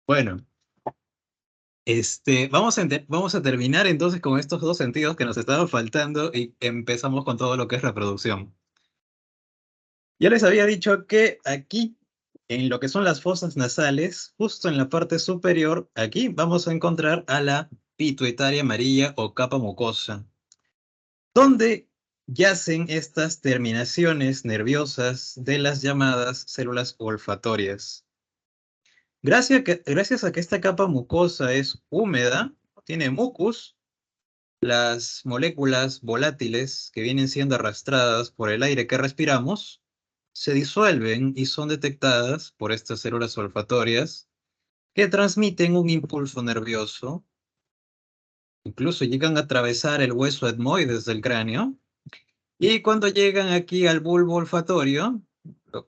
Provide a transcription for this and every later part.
Bueno, vamos a terminar entonces con estos dos sentidos que nos estaban faltando y empezamos con todo lo que es reproducción. Ya les había dicho que aquí, en lo que son las fosas nasales, justo en la parte superior, aquí vamos a encontrar a la pituitaria amarilla o capa mucosa, donde yacen estas terminaciones nerviosas de las llamadas células olfatorias. Gracias a que esta capa mucosa es húmeda, tiene mucus, las moléculas volátiles que vienen siendo arrastradas por el aire que respiramos se disuelven y son detectadas por estas células olfatorias que transmiten un impulso nervioso, incluso llegan a atravesar el hueso etmoides del cráneo, y cuando llegan aquí al bulbo olfatorio,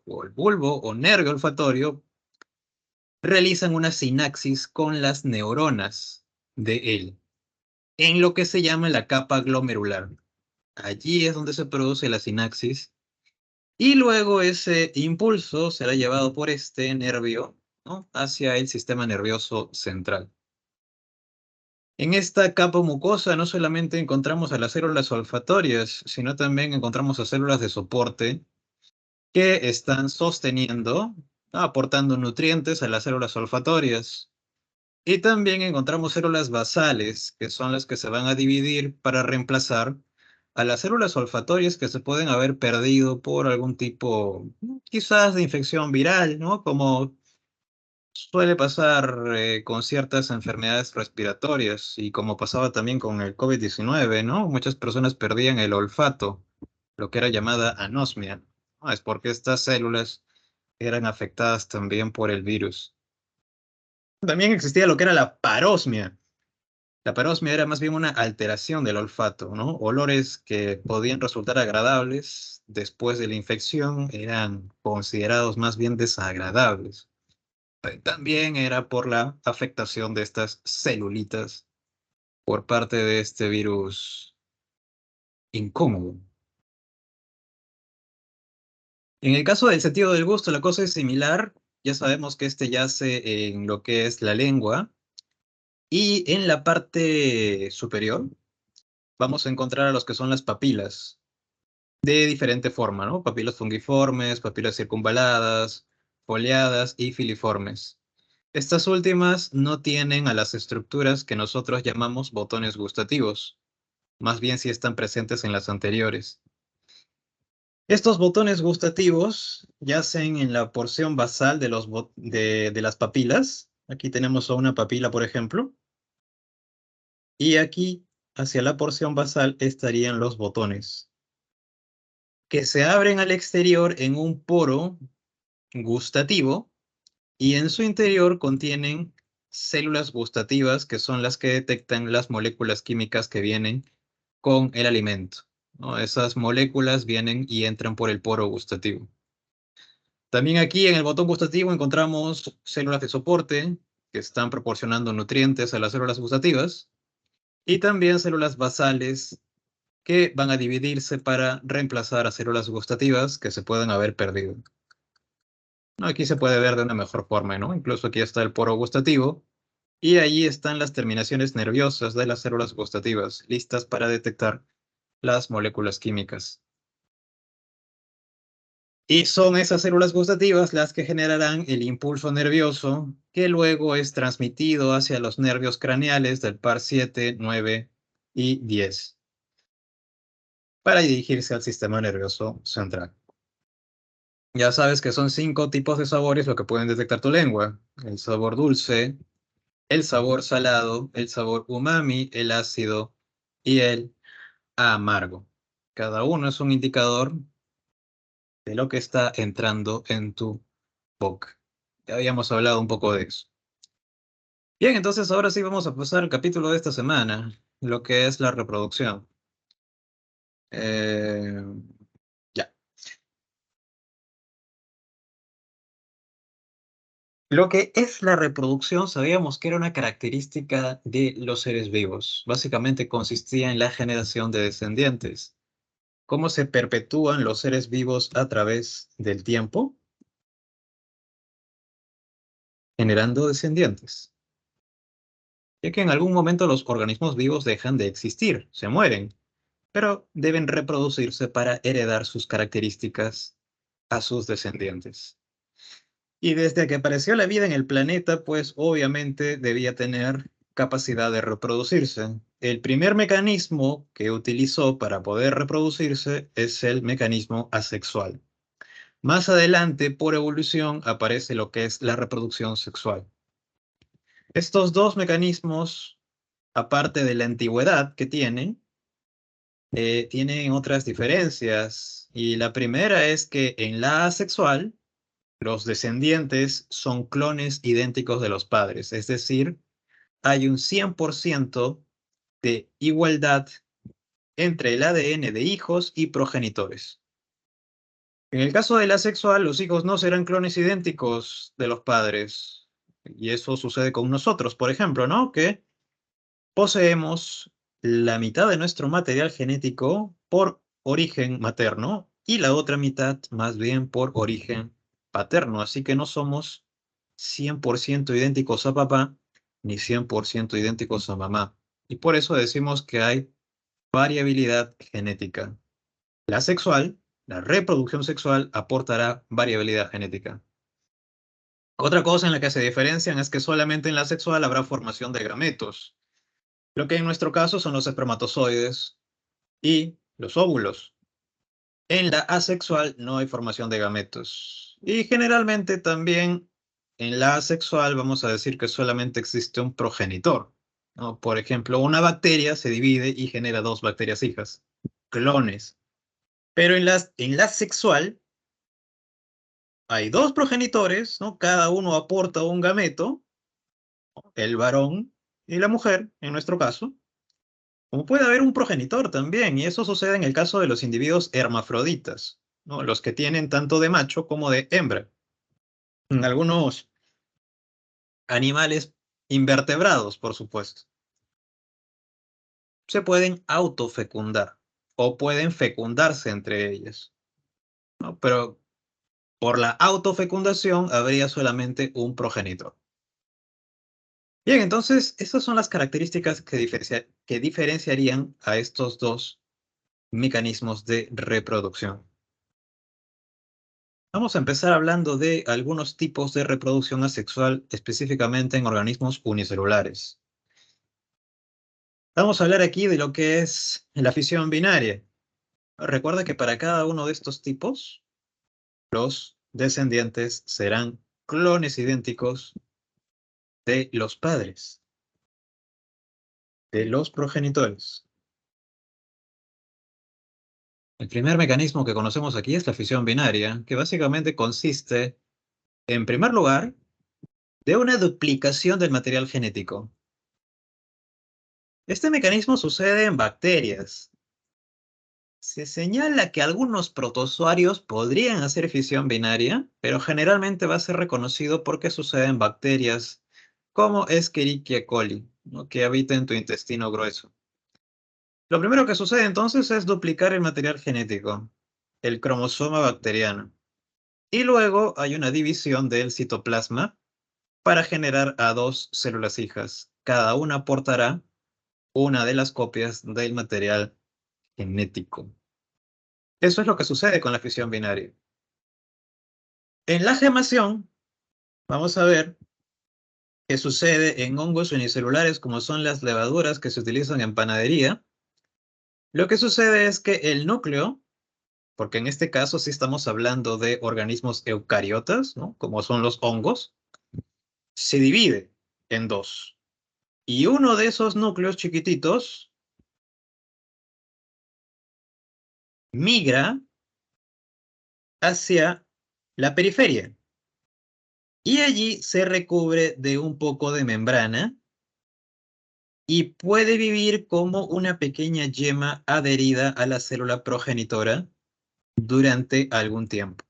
o el bulbo o nervio olfatorio, realizan una sinapsis con las neuronas de él, en lo que se llama la capa glomerular. Allí es donde se produce la sinapsis y luego ese impulso será llevado por este nervio, ¿no?, hacia el sistema nervioso central. En esta capa mucosa no solamente encontramos a las células olfatorias, sino también encontramos a células de soporte que están sosteniendo, aportando nutrientes a las células olfatorias. Y también encontramos células basales, que son las que se van a dividir para reemplazar a las células olfatorias que se pueden haber perdido por algún tipo, quizás de infección viral, ¿no? Como suele pasar con ciertas enfermedades respiratorias y como pasaba también con el COVID-19, ¿no? Muchas personas perdían el olfato, lo que era llamada anosmia, ¿no? Es porque estas células eran afectadas también por el virus. También existía lo que era la parosmia. La parosmia era más bien una alteración del olfato, ¿no? Olores que podían resultar agradables después de la infección eran considerados más bien desagradables. También era por la afectación de estas celulitas por parte de este virus incómodo. En el caso del sentido del gusto, la cosa es similar. Ya sabemos que este yace en lo que es la lengua y en la parte superior vamos a encontrar a los que son las papilas, de diferente forma, ¿no? Papilas fungiformes, papilas circunvaladas, foliadas y filiformes. Estas últimas no tienen a las estructuras que nosotros llamamos botones gustativos, más bien si están presentes en las anteriores. Estos botones gustativos yacen en la porción basal de las papilas. Aquí tenemos a una papila, por ejemplo, y aquí, hacia la porción basal, estarían los botones, que se abren al exterior en un poro gustativo y en su interior contienen células gustativas que son las que detectan las moléculas químicas que vienen con el alimento, ¿no? Esas moléculas vienen y entran por el poro gustativo. También aquí en el botón gustativo encontramos células de soporte que están proporcionando nutrientes a las células gustativas y también células basales que van a dividirse para reemplazar a células gustativas que se pueden haber perdido. No, aquí se puede ver de una mejor forma, ¿no? Incluso aquí está el poro gustativo y allí están las terminaciones nerviosas de las células gustativas, listas para detectar las moléculas químicas. Y son esas células gustativas las que generarán el impulso nervioso que luego es transmitido hacia los nervios craneales del par 7, 9 y 10 para dirigirse al sistema nervioso central. Ya sabes que son 5 tipos de sabores lo que pueden detectar tu lengua: el sabor dulce, el sabor salado, el sabor umami, el ácido y el amargo. Cada uno es un indicador de lo que está entrando en tu boca. Ya habíamos hablado un poco de eso. Bien, entonces ahora sí vamos a pasar al capítulo de esta semana, lo que es la reproducción. Eh, ya. Lo que es la reproducción, sabíamos que era una característica de los seres vivos. Básicamente consistía en la generación de descendientes. ¿Cómo se perpetúan los seres vivos a través del tiempo? generando descendientes. Ya que en algún momento los organismos vivos dejan de existir, se mueren, pero deben reproducirse para heredar sus características a sus descendientes. Y desde que apareció la vida en el planeta, pues obviamente debía tener capacidad de reproducirse. El primer mecanismo que utilizó para poder reproducirse es el mecanismo asexual. Más adelante, por evolución, aparece lo que es la reproducción sexual. Estos dos mecanismos, aparte de la antigüedad que tienen otras diferencias. Y la primera es que en la asexual, los descendientes son clones idénticos de los padres, es decir, hay un 100% de igualdad entre el ADN de hijos y progenitores. En el caso del asexual, los hijos no serán clones idénticos de los padres. Y eso sucede con nosotros, por ejemplo, ¿no? Que poseemos la mitad de nuestro material genético por origen materno y la otra mitad más bien por origen paterno. Así que no somos 100% idénticos a papá ni 100% idénticos a mamá. Y por eso decimos que hay variabilidad genética. La sexual, la reproducción sexual, aportará variabilidad genética. Otra cosa en la que se diferencian es que solamente en la sexual habrá formación de gametos, lo que en nuestro caso son los espermatozoides y los óvulos. En la asexual no hay formación de gametos. Y generalmente también en la asexual vamos a decir que solamente existe un progenitor, ¿no? Por ejemplo, una bacteria se divide y genera dos bacterias hijas, clones. Pero en la sexual hay dos progenitores, ¿no? Cada uno aporta un gameto, el varón y la mujer, en nuestro caso. Como puede haber un progenitor también, y eso sucede en el caso de los individuos hermafroditas, ¿no? Los que tienen tanto de macho como de hembra. En algunos animales invertebrados, por supuesto, se pueden autofecundar o pueden fecundarse entre ellas, ¿no? Pero por la autofecundación habría solamente un progenitor. Bien, entonces, estas son las características que diferenciarían a estos dos mecanismos de reproducción. Vamos a empezar hablando de algunos tipos de reproducción asexual, específicamente en organismos unicelulares. Vamos a hablar aquí de lo que es la fisión binaria. Recuerda que para cada uno de estos tipos, los descendientes serán clones idénticos de los padres, de los progenitores. El primer mecanismo que conocemos aquí es la fisión binaria, que básicamente consiste, en primer lugar, de una duplicación del material genético. Este mecanismo sucede en bacterias. Se señala que algunos protozoarios podrían hacer fisión binaria, pero generalmente va a ser reconocido porque sucede en bacterias como Escherichia coli, ¿no? Que habita en tu intestino grueso. Lo primero que sucede entonces es duplicar el material genético, el cromosoma bacteriano. Y luego hay una división del citoplasma para generar a dos células hijas. Cada una aportará una de las copias del material genético. Eso es lo que sucede con la fisión binaria. En la gemación, vamos a ver qué sucede en hongos unicelulares como son las levaduras que se utilizan en panadería. Lo que sucede es que el núcleo, porque en este caso sí estamos hablando de organismos eucariotas, ¿no? Como son los hongos, se divide en dos. Y uno de esos núcleos chiquititos migra hacia la periferia. Y allí se recubre de un poco de membrana y puede vivir como una pequeña yema adherida a la célula progenitora durante algún tiempo.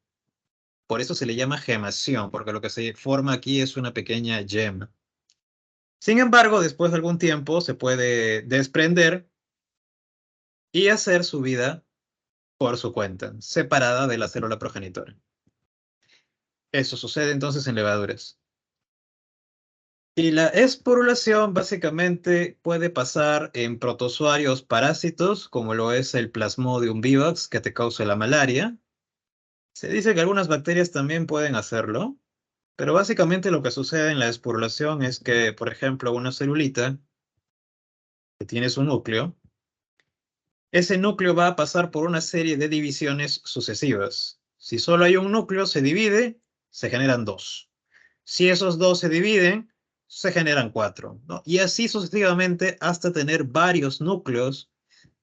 Por eso se le llama gemación, porque lo que se forma aquí es una pequeña yema. Sin embargo, después de algún tiempo se puede desprender y hacer su vida por su cuenta, separada de la célula progenitora. Eso sucede entonces en levaduras. Y la esporulación básicamente puede pasar en protozoarios parásitos, como lo es el Plasmodium vivax, que te causa la malaria. Se dice que algunas bacterias también pueden hacerlo, pero básicamente lo que sucede en la esporulación es que, por ejemplo, una celulita que tiene su núcleo, ese núcleo va a pasar por una serie de divisiones sucesivas. Si solo hay un núcleo, se divide, se generan dos. Si esos dos se dividen, se generan cuatro, ¿no? Y así sucesivamente hasta tener varios núcleos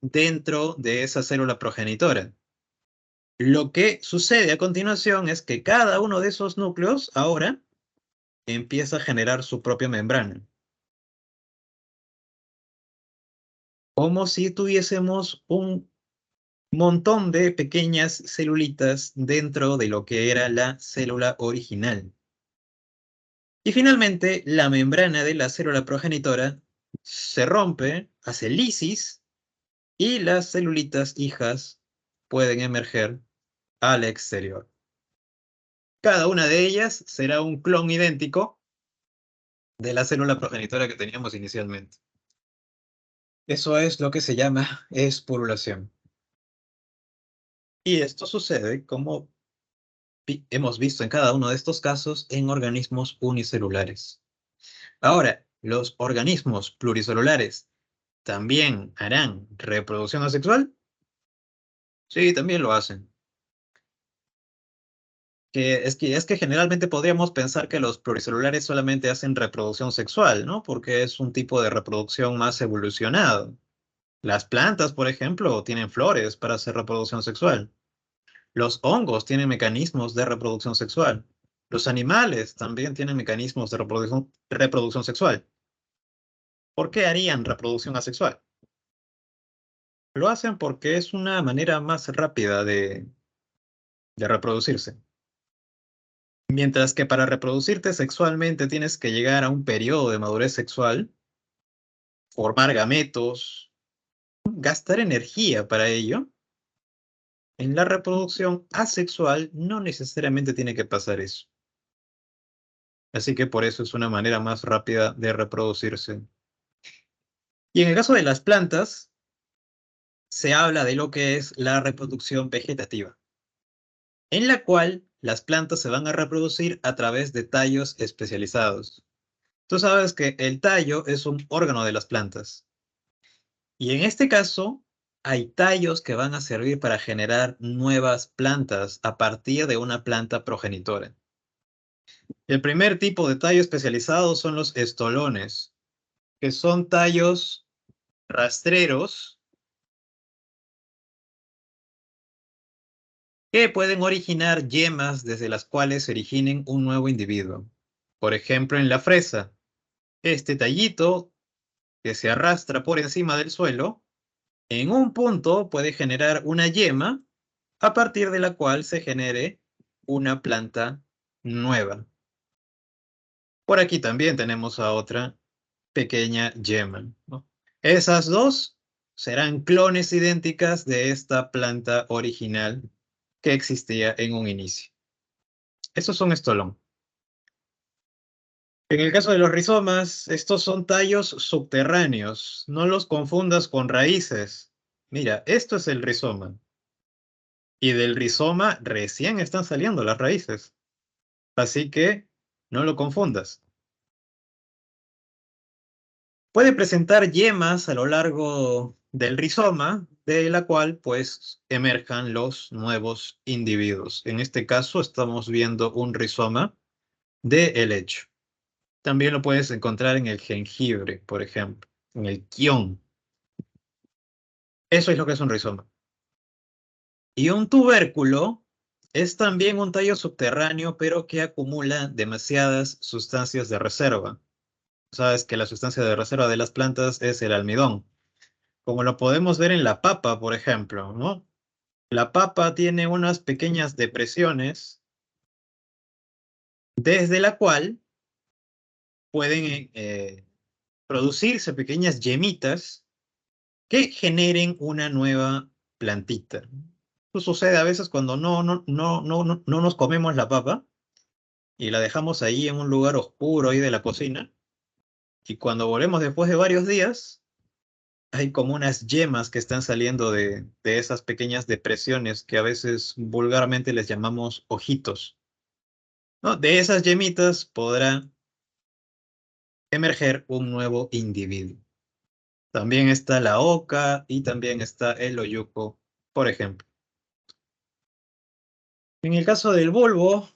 dentro de esa célula progenitora. Lo que sucede a continuación es que cada uno de esos núcleos ahora empieza a generar su propia membrana. Como si tuviésemos un montón de pequeñas celulitas dentro de lo que era la célula original. Y finalmente, la membrana de la célula progenitora se rompe, hace lisis, y las celulitas hijas pueden emerger al exterior. Cada una de ellas será un clon idéntico de la célula progenitora que teníamos inicialmente. Eso es lo que se llama esporulación. Y esto sucede, como hemos visto en cada uno de estos casos, en organismos unicelulares. Ahora, los organismos pluricelulares también harán reproducción asexual. Sí, también lo hacen. Es que generalmente podríamos pensar que los pluricelulares solamente hacen reproducción sexual, ¿no? Porque es un tipo de reproducción más evolucionado. Las plantas, por ejemplo, tienen flores para hacer reproducción sexual. Los hongos tienen mecanismos de reproducción sexual. Los animales también tienen mecanismos de reproducción sexual. ¿Por qué harían reproducción asexual? Lo hacen porque es una manera más rápida de reproducirse. Mientras que para reproducirte sexualmente tienes que llegar a un periodo de madurez sexual, formar gametos, gastar energía para ello. En la reproducción asexual no necesariamente tiene que pasar eso. Así que por eso es una manera más rápida de reproducirse. Y en el caso de las plantas, se habla de lo que es la reproducción vegetativa, en la cual las plantas se van a reproducir a través de tallos especializados. Tú sabes que el tallo es un órgano de las plantas. Y en este caso, hay tallos que van a servir para generar nuevas plantas a partir de una planta progenitora. El primer tipo de tallo especializado son los estolones, que son tallos rastreros que pueden originar yemas desde las cuales se originen un nuevo individuo. Por ejemplo, en la fresa, este tallito que se arrastra por encima del suelo, en un punto puede generar una yema a partir de la cual se genere una planta nueva. Por aquí también tenemos a otra pequeña yema, ¿no? Esas dos serán clones idénticas de esta planta original que existía en un inicio. Estos son estolón. En el caso de los rizomas, estos son tallos subterráneos. No los confundas con raíces. Mira, esto es el rizoma. Y del rizoma recién están saliendo las raíces. Así que no lo confundas. Puede presentar yemas a lo largo del rizoma, de la cual pues emerjan los nuevos individuos. En este caso estamos viendo un rizoma de helecho. También lo puedes encontrar en el jengibre, por ejemplo, en el quión. Eso es lo que es un rizoma. Y un tubérculo es también un tallo subterráneo, pero que acumula demasiadas sustancias de reserva. Sabes que la sustancia de reserva de las plantas es el almidón, como lo podemos ver en la papa, por ejemplo, ¿no? La papa tiene unas pequeñas depresiones desde la cual pueden producirse pequeñas yemitas que generen una nueva plantita. Esto sucede a veces cuando no nos comemos la papa y la dejamos ahí en un lugar oscuro ahí de la cocina. Y cuando volvemos después de varios días, hay como unas yemas que están saliendo de esas pequeñas depresiones que a veces vulgarmente les llamamos ojitos, ¿no? De esas yemitas podrá emerger un nuevo individuo. También está la oca y también está el oyuco, por ejemplo. En el caso del bulbo,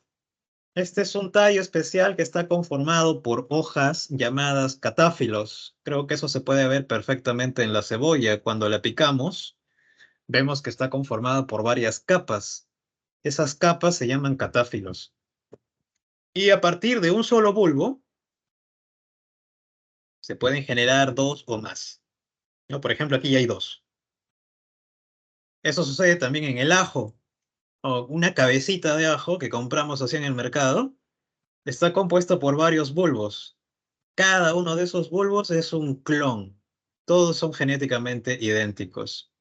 este es un tallo especial que está conformado por hojas llamadas catáfilos. Creo que eso se puede ver perfectamente en la cebolla. Cuando la picamos, vemos que está conformada por varias capas. Esas capas se llaman catáfilos. Y a partir de un solo bulbo, se pueden generar dos o más, ¿no? Por ejemplo, aquí ya hay dos. Eso sucede también en el ajo, o una cabecita de ajo que compramos así en el mercado. Está compuesto por varios bulbos. Cada uno de esos bulbos es un clon. Todos son genéticamente idénticos.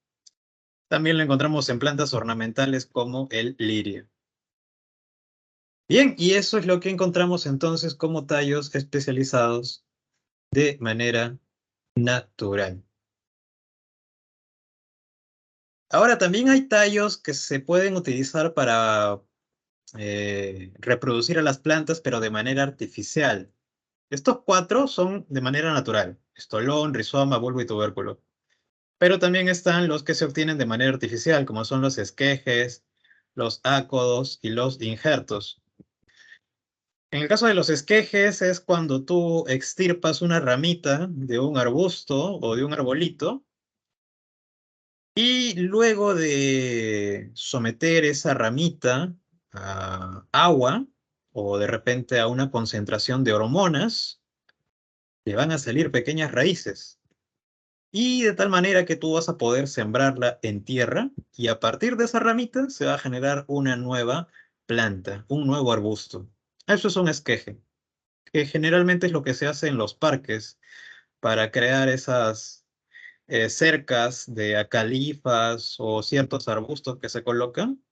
También lo encontramos en plantas ornamentales como el lirio. Bien, y eso es lo que encontramos entonces como tallos especializados de manera natural. Ahora, también hay tallos que se pueden utilizar para reproducir a las plantas, pero de manera artificial. Estos cuatro son de manera natural: estolón, rizoma, bulbo y tubérculo. Pero también están los que se obtienen de manera artificial, como son los esquejes, los ácodos y los injertos. En el caso de los esquejes es cuando tú extirpas una ramita de un arbusto o de un arbolito y luego de someter esa ramita a agua o de repente a una concentración de hormonas, le van a salir pequeñas raíces. Y de tal manera que tú vas a poder sembrarla en tierra y a partir de esa ramita se va a generar una nueva planta, un nuevo arbusto. Eso es un esqueje, que generalmente es lo que se hace en los parques para crear esas cercas de acalifas o ciertos arbustos que se colocan.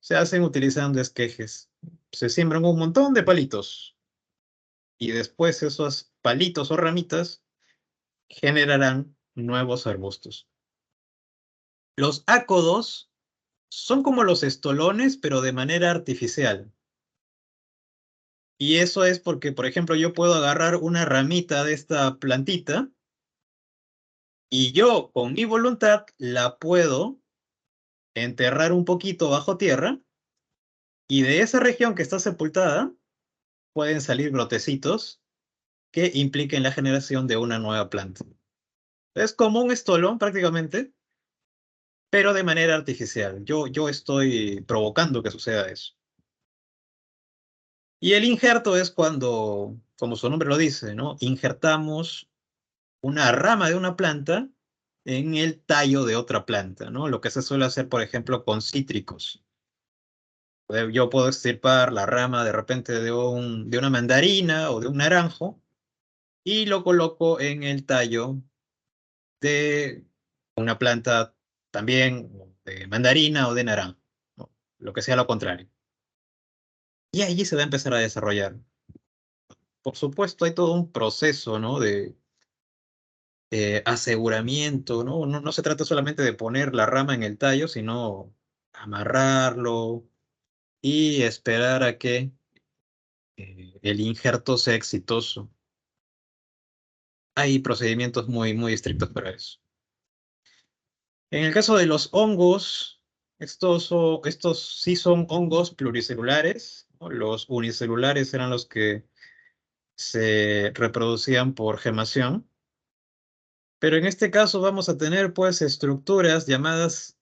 Se hacen utilizando esquejes. Se siembran un montón de palitos y después esos palitos o ramitas generarán nuevos arbustos. Los ácodos son como los estolones, pero de manera artificial. Y eso es porque, por ejemplo, yo puedo agarrar una ramita de esta plantita y yo, con mi voluntad, la puedo enterrar un poquito bajo tierra y de esa región que está sepultada pueden salir brotecitos que impliquen la generación de una nueva planta. Es como un estolón prácticamente, pero de manera artificial. Yo estoy provocando que suceda eso. Y el injerto es cuando, como su nombre lo dice, ¿no? Injertamos una rama de una planta en el tallo de otra planta, ¿no? Lo que se suele hacer, por ejemplo, con cítricos. Yo puedo extirpar la rama de repente de una mandarina o de un naranjo y lo coloco en el tallo de una planta también de mandarina o de naranjo, ¿no? Lo que sea lo contrario. Y allí se va a empezar a desarrollar. Por supuesto, hay todo un proceso, ¿no? De aseguramiento, ¿no? No se trata solamente de poner la rama en el tallo, sino amarrarlo y esperar a que el injerto sea exitoso. Hay procedimientos muy estrictos para eso. En el caso de los hongos, estos sí son hongos pluricelulares, ¿no? Los unicelulares eran los que se reproducían por gemación. Pero en este caso vamos a tener pues estructuras llamadas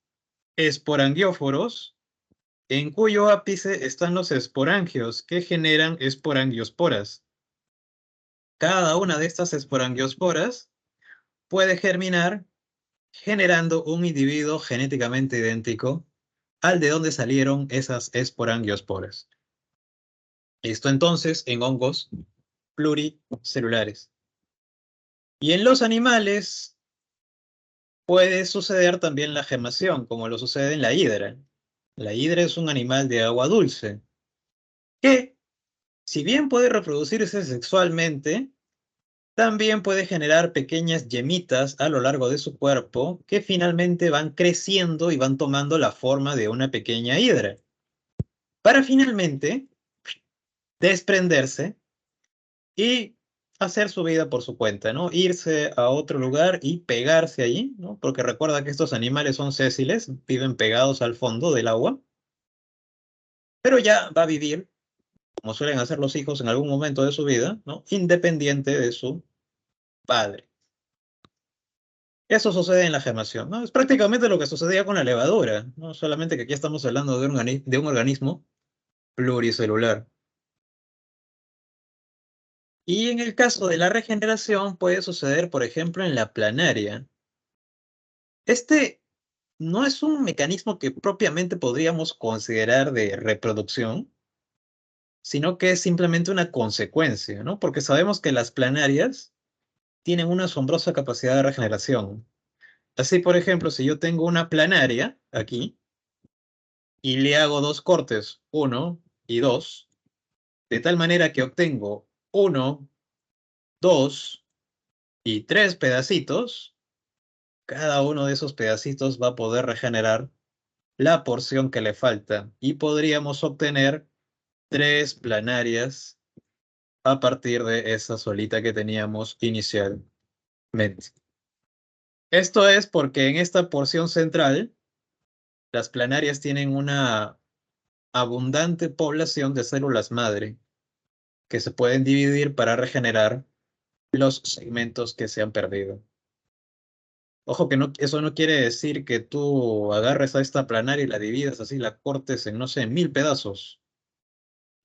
esporangióforos, en cuyo ápice están los esporangios que generan esporangiosporas. Cada una de estas esporangiosporas puede germinar generando un individuo genéticamente idéntico al de donde salieron esas esporangiosporas. Esto entonces en hongos pluricelulares. Y en los animales puede suceder también la gemación, como lo sucede en la hidra. La hidra es un animal de agua dulce que, si bien puede reproducirse sexualmente, También puede generar pequeñas yemitas a lo largo de su cuerpo que finalmente van creciendo y van tomando la forma de una pequeña hidra, para finalmente desprenderse y hacer su vida por su cuenta, ¿no? Irse a otro lugar y pegarse allí, ¿no? Porque recuerda que estos animales son sésiles, viven pegados al fondo del agua, pero ya va a vivir, como suelen hacer los hijos en algún momento de su vida, ¿no? Independiente de su padre. Eso sucede en la gemación, ¿no? Es prácticamente lo que sucedía con la levadura, ¿no? Solamente que aquí estamos hablando de de un organismo pluricelular. Y en el caso de la regeneración puede suceder, por ejemplo, en la planaria. Este no es un mecanismo que propiamente podríamos considerar de reproducción, sino que es simplemente una consecuencia, ¿no? Porque sabemos que las planarias tienen una asombrosa capacidad de regeneración. Así, por ejemplo, si yo tengo una planaria aquí y le hago dos cortes, uno y dos, de tal manera que obtengo uno, dos y tres pedacitos, cada uno de esos pedacitos va a poder regenerar la porción que le falta y podríamos obtener tres planarias a partir de esa solita que teníamos inicialmente. Esto es porque en esta porción central, las planarias tienen una abundante población de células madre que se pueden dividir para regenerar los segmentos que se han perdido. Ojo que no, eso no quiere decir que tú agarres a esta planaria y la dividas así, la cortes en, no sé, 1000 pedazos,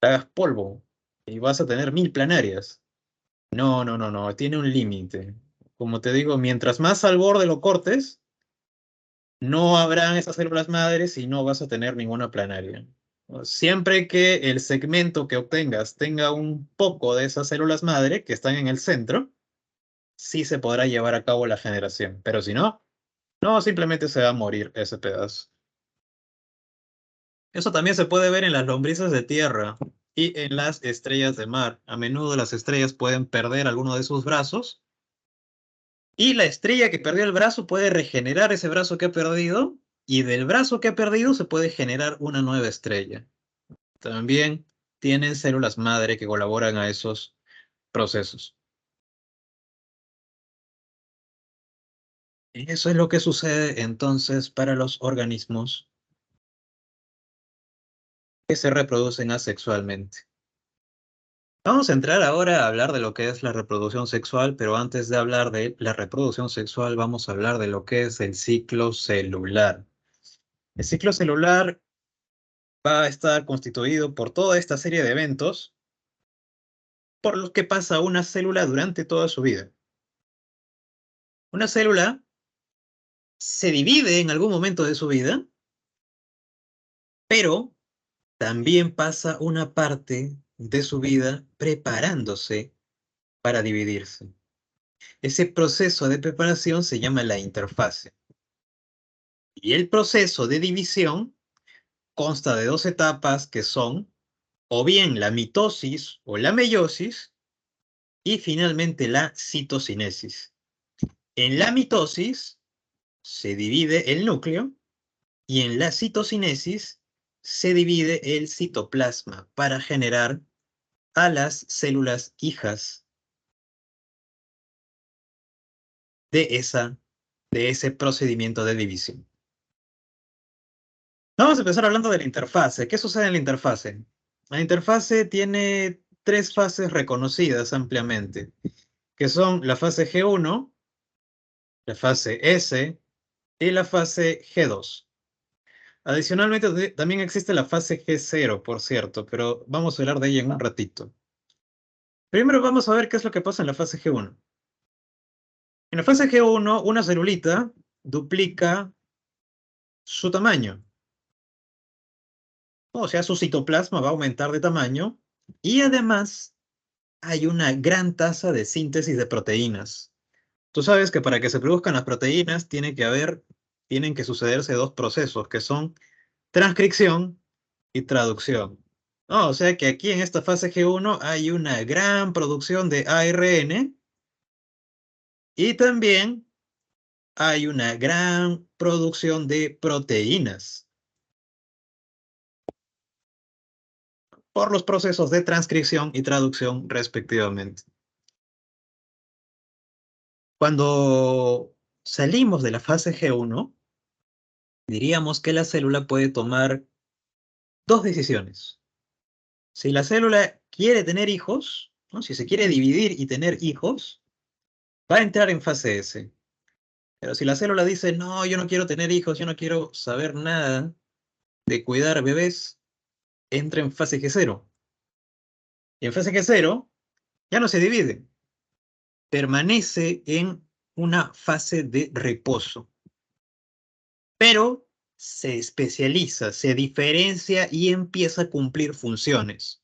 la hagas polvo y vas a tener 1000 planarias. No, no, no, no, tiene un límite. Como te digo, mientras más al borde lo cortes, no habrán esas células madres y no vas a tener ninguna planaria. Siempre que el segmento que obtengas tenga un poco de esas células madre que están en el centro, sí se podrá llevar a cabo la generación. Pero si no, no, simplemente se va a morir ese pedazo. Eso también se puede ver en las lombrices de tierra y en las estrellas de mar. A menudo las estrellas pueden perder alguno de sus brazos y la estrella que perdió el brazo puede regenerar ese brazo que ha perdido y del brazo que ha perdido se puede generar una nueva estrella. También tienen células madre que colaboran a esos procesos. Y eso es lo que sucede entonces para los organismos que se reproducen asexualmente. Vamos a entrar ahora a hablar de lo que es la reproducción sexual, pero antes de hablar de la reproducción sexual, vamos a hablar de lo que es el ciclo celular. El ciclo celular va a estar constituido por toda esta serie de eventos por los que pasa una célula durante toda su vida. Una célula se divide en algún momento de su vida, pero también pasa una parte de su vida preparándose para dividirse. Ese proceso de preparación se llama la interfase. Y el proceso de división consta de dos etapas que son o bien la mitosis o la meiosis y finalmente la citocinesis. En la mitosis se divide el núcleo y en la citocinesis se divide el citoplasma para generar a las células hijas de, de ese procedimiento de división. Vamos a empezar hablando de la interfase. ¿Qué sucede en la interfase? La interfase tiene tres fases reconocidas ampliamente, que son la fase G1, la fase S y la fase G2. Adicionalmente, también existe la fase G0, por cierto, pero vamos a hablar de ella en un ratito. Primero vamos a ver qué es lo que pasa en la fase G1. En la fase G1, una celulita duplica su tamaño. O sea, su citoplasma va a aumentar de tamaño y además hay una gran tasa de síntesis de proteínas. Tú sabes que para que se produzcan las proteínas tienen que sucederse dos procesos, que son transcripción y traducción. O sea que aquí en esta fase G1 hay una gran producción de ARN Y también hay una gran producción de proteínas por los procesos de transcripción y traducción respectivamente. Cuando salimos de la fase G1, diríamos que la célula puede tomar dos decisiones. Si la célula quiere tener hijos, ¿no? Si se quiere dividir y tener hijos, va a entrar en fase S. Pero si la célula dice, no, yo no quiero tener hijos, yo no quiero saber nada de cuidar bebés, entra en fase G0. Y en fase G0 ya no se divide, permanece en una fase de reposo, pero se especializa, se diferencia y empieza a cumplir funciones.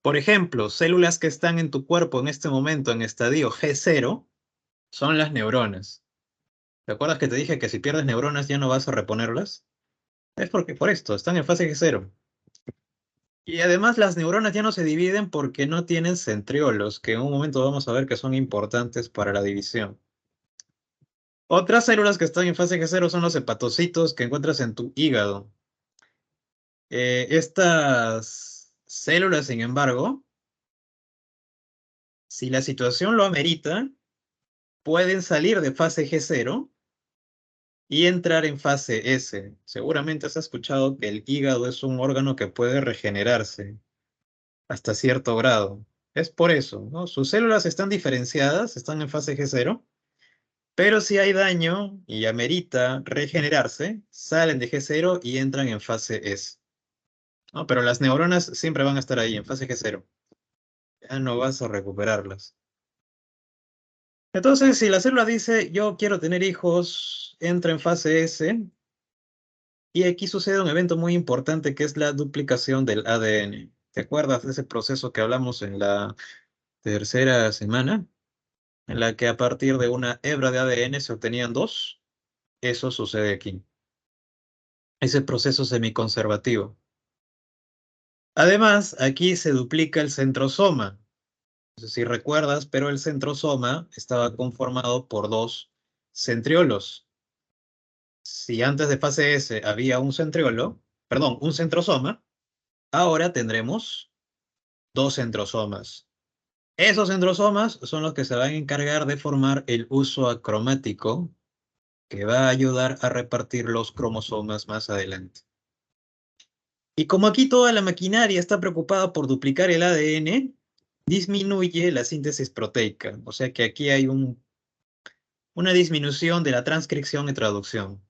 Por ejemplo, células que están en tu cuerpo en este momento en estadio G0 son las neuronas. ¿Te acuerdas que te dije que si pierdes neuronas ya no vas a reponerlas? Es porque por esto, están en fase G0. Y además las neuronas ya no se dividen porque no tienen centriolos, que en un momento vamos a ver que son importantes para la división. Otras células que están en fase G0 son los hepatocitos que encuentras en tu hígado. Estas células, sin embargo, si la situación lo amerita, pueden salir de fase G0 y entrar en fase S. Seguramente has escuchado que el hígado es un órgano que puede regenerarse hasta cierto grado. Es por eso, ¿no? Sus células están diferenciadas, están en fase G0, pero si hay daño y amerita regenerarse, salen de G0 y entran en fase S. ¿No? Pero las neuronas siempre van a estar ahí, en fase G0. Ya no vas a recuperarlas. Entonces, si la célula dice, yo quiero tener hijos, entra en fase S, y aquí sucede un evento muy importante que es la duplicación del ADN. ¿Te acuerdas de ese proceso que hablamos en la tercera semana? En la que a partir de una hebra de ADN se obtenían dos. Eso sucede aquí. Ese proceso semiconservativo. Además, aquí se duplica el centrosoma. No sé si recuerdas, pero el centrosoma estaba conformado por dos centriolos. Si antes de fase S había un centriolo, perdón, un centrosoma, ahora tendremos dos centrosomas. Esos centrosomas son los que se van a encargar de formar el uso acromático que va a ayudar a repartir los cromosomas más adelante. Y como aquí toda la maquinaria está preocupada por duplicar el ADN, disminuye la síntesis proteica. O sea que aquí hay una disminución de la transcripción y traducción,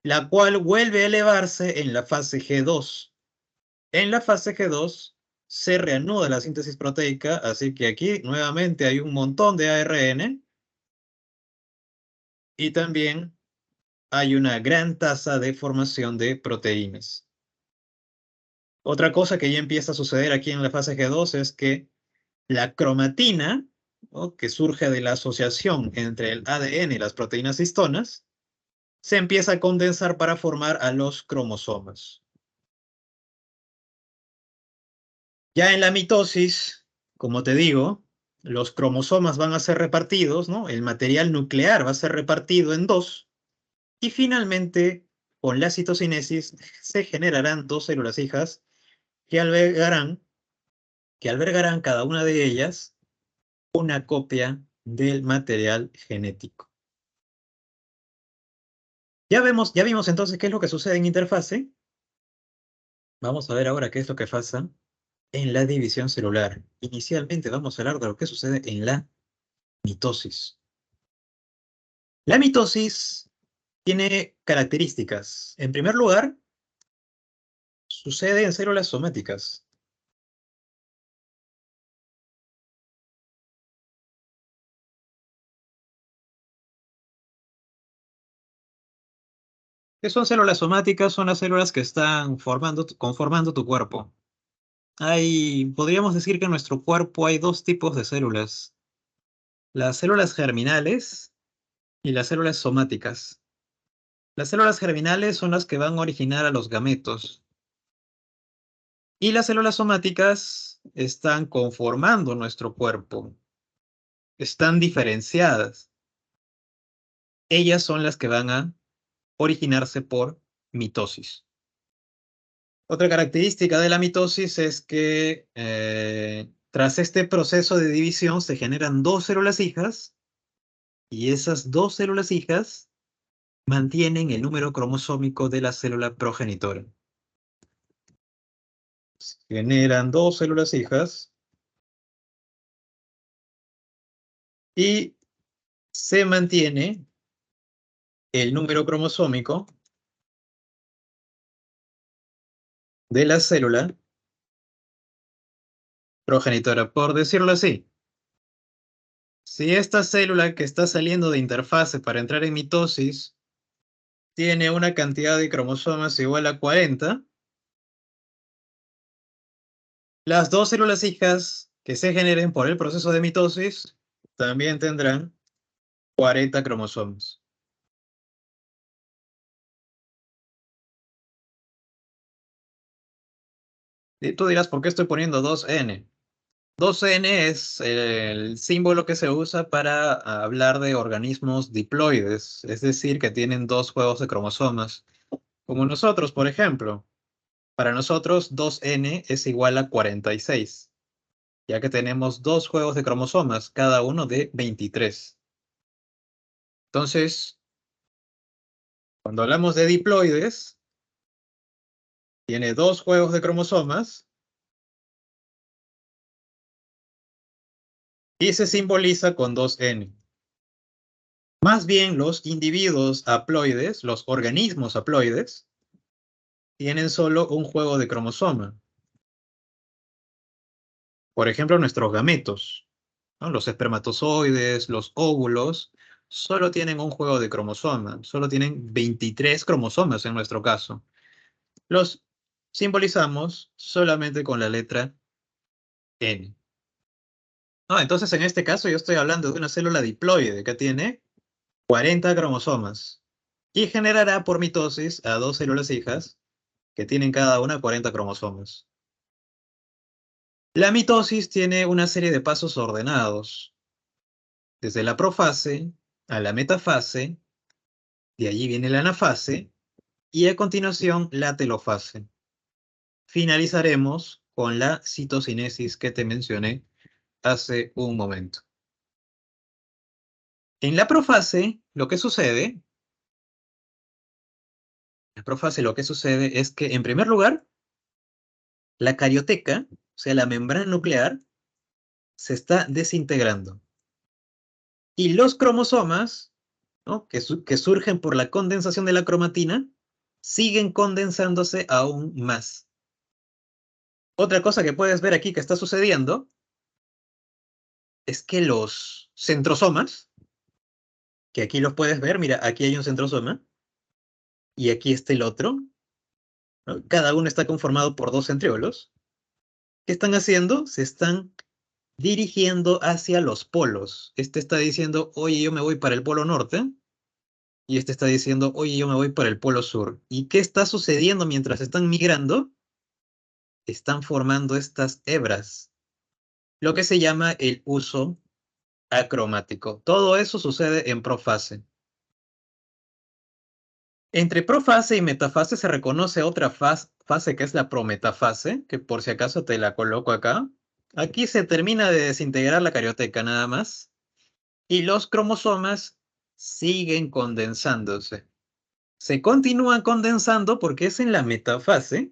la cual vuelve a elevarse en la fase G2. En la fase G2 se reanuda la síntesis proteica, así que aquí nuevamente hay un montón de ARN y también hay una gran tasa de formación de proteínas. Otra cosa que ya empieza a suceder aquí en la fase G2 es que la cromatina, ¿no? Que surge de la asociación entre el ADN y las proteínas histonas, se empieza a condensar para formar a los cromosomas. Ya en la mitosis, como te digo, los cromosomas van a ser repartidos, ¿no? El material nuclear va a ser repartido en dos, y finalmente, con la citocinesis, se generarán dos células hijas que albergarán cada una de ellas una copia del material genético. Ya vimos entonces qué es lo que sucede en interfase. Vamos a ver ahora qué es lo que pasa en la división celular. Inicialmente vamos a hablar de lo que sucede en la mitosis. La mitosis tiene características. En primer lugar, sucede en células somáticas. ¿Qué son células somáticas? Son las células que están conformando tu cuerpo. Podríamos decir que en nuestro cuerpo hay dos tipos de células: las células germinales y las células somáticas. Las células germinales son las que van a originar a los gametos. Y las células somáticas están conformando nuestro cuerpo. Están diferenciadas. ellas son las que van a originarse por mitosis. Otra característica de la mitosis es que tras este proceso de división se generan dos células hijas y esas dos células hijas mantienen el número cromosómico de la célula progenitora. Se generan dos células hijas y se mantiene el número cromosómico de la célula progenitora, por decirlo así. Si esta célula que está saliendo de interfase para entrar en mitosis tiene una cantidad de cromosomas igual a 40, las dos células hijas que se generen por el proceso de mitosis también tendrán 40 cromosomas. Y tú dirás, ¿por qué estoy poniendo 2N? 2N es el símbolo que se usa para hablar de organismos diploides, es decir, que tienen dos juegos de cromosomas. Como nosotros, por ejemplo. Para nosotros, 2N es igual a 46, ya que tenemos dos juegos de cromosomas, cada uno de 23. Entonces, cuando hablamos de diploides, tiene dos juegos de cromosomas y se simboliza con 2N. Más bien, los individuos haploides, los organismos haploides, tienen solo un juego de cromosoma. Por ejemplo, nuestros gametos, ¿no? Los espermatozoides, los óvulos, solo tienen un juego de cromosoma, solo tienen 23 cromosomas en nuestro caso. Los simbolizamos solamente con la letra N. No, entonces en este caso yo estoy hablando de una célula diploide que tiene 40 cromosomas y generará por mitosis a dos células hijas que tienen cada una 40 cromosomas. La mitosis tiene una serie de pasos ordenados, desde la profase a la metafase, de allí viene la anafase y a continuación la telofase. Finalizaremos con la citocinesis que te mencioné hace un momento. En la profase, lo que sucede es que, en primer lugar, la carioteca, o sea, la membrana nuclear, se está desintegrando. Y los cromosomas, ¿no? que surgen por la condensación de la cromatina, siguen condensándose aún más. Otra cosa que puedes ver aquí que está sucediendo es que los centrosomas, que aquí los puedes ver, mira, aquí hay un centrosoma, y aquí está el otro, ¿no? Cada uno está conformado por dos centriolos. ¿Qué están haciendo? Se están dirigiendo hacia los polos. Este está diciendo, oye, yo me voy para el polo norte, y este está diciendo, oye, yo me voy para el polo sur. ¿Y qué está sucediendo mientras están migrando? Están formando estas hebras, lo que se llama el uso acromático. Todo eso sucede en profase. Entre profase y metafase se reconoce otra fase que es la prometafase, que por si acaso te la coloco acá. Aquí se termina de desintegrar la carioteca nada más y los cromosomas siguen condensándose. Se continúan condensando porque es en la metafase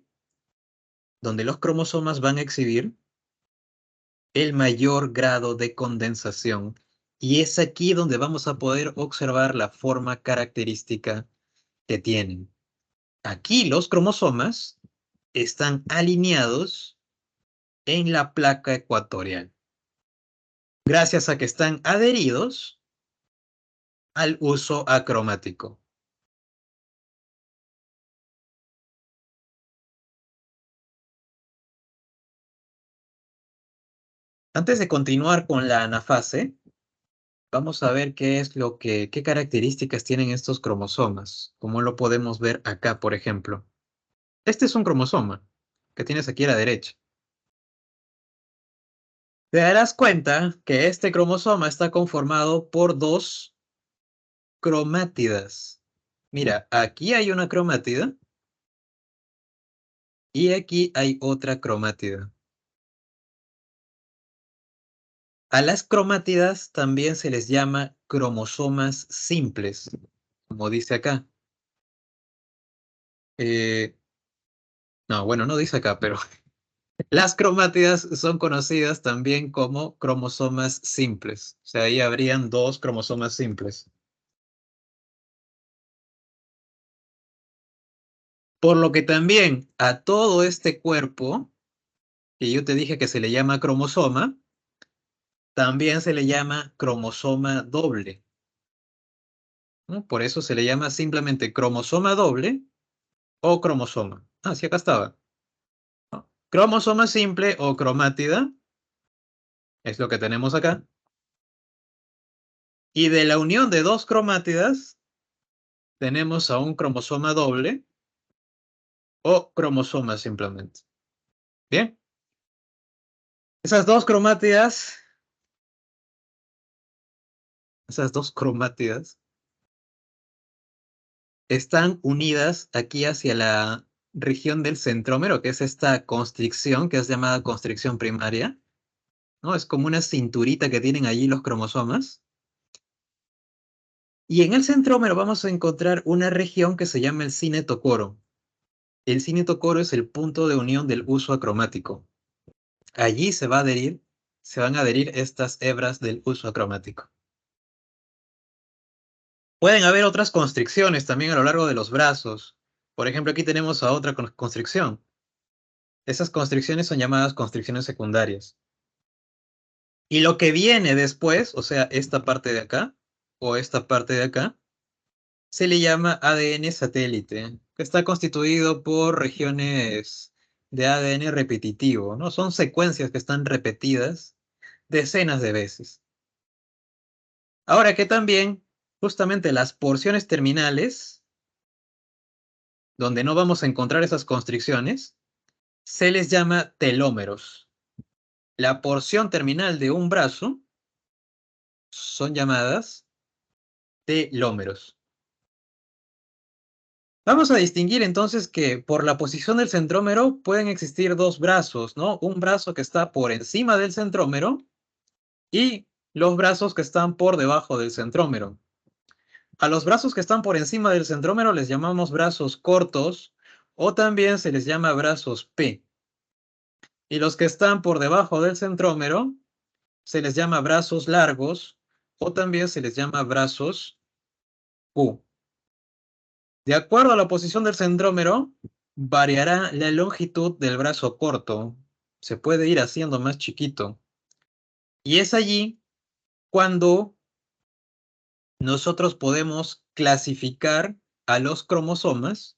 donde los cromosomas van a exhibir el mayor grado de condensación. Y es aquí donde vamos a poder observar la forma característica que tienen. Aquí los cromosomas están alineados en la placa ecuatorial, gracias a que están adheridos al uso acromático. Antes de continuar con la anafase, vamos a ver qué características tienen estos cromosomas, como lo podemos ver acá, por ejemplo. Este es un cromosoma que tienes aquí a la derecha. Te darás cuenta que este cromosoma está conformado por dos cromátidas. Mira, aquí hay una cromátida y aquí hay otra cromátida. A las cromátidas también se les llama cromosomas simples, como dice acá. No, bueno, no dice acá, pero las cromátidas son conocidas también como cromosomas simples. O sea, ahí habrían dos cromosomas simples. Por lo que también a todo este cuerpo, que yo te dije que se le llama cromosoma, también se le llama cromosoma doble, ¿no? Por eso se le llama simplemente cromosoma doble o cromosoma. Ah, sí, acá estaba. Cromosoma simple o cromátida es lo que tenemos acá. Y de la unión de dos cromátidas tenemos a un cromosoma doble o cromosoma simplemente. Bien, esas dos cromátidas, esas dos cromátidas están unidas aquí hacia la región del centrómero, que es esta constricción que es llamada constricción primaria, ¿no? Es como una cinturita que tienen allí los cromosomas. Y en el centrómero vamos a encontrar una región que se llama el cinetocoro. El cinetocoro es el punto de unión del uso acromático. Allí se van a adherir estas hebras del uso acromático. Pueden haber otras constricciones también a lo largo de los brazos. Por ejemplo, aquí tenemos a otra constricción. Esas constricciones son llamadas constricciones secundarias. Y lo que viene después, o sea, esta parte de acá o esta parte de acá, se le llama ADN satélite, que está constituido por regiones de ADN repetitivo, ¿no? Son secuencias que están repetidas decenas de veces. Ahora que también, justamente las porciones terminales, donde no vamos a encontrar esas constricciones, se les llama telómeros. La porción terminal de un brazo son llamadas telómeros. Vamos a distinguir entonces que por la posición del centrómero pueden existir dos brazos, ¿no? Un brazo que está por encima del centrómero y los brazos que están por debajo del centrómero. A los brazos que están por encima del centrómero les llamamos brazos cortos o también se les llama brazos P. Y los que están por debajo del centrómero se les llama brazos largos o también se les llama brazos Q. De acuerdo a la posición del centrómero, variará la longitud del brazo corto. Se puede ir haciendo más chiquito. Y es allí cuando nosotros podemos clasificar a los cromosomas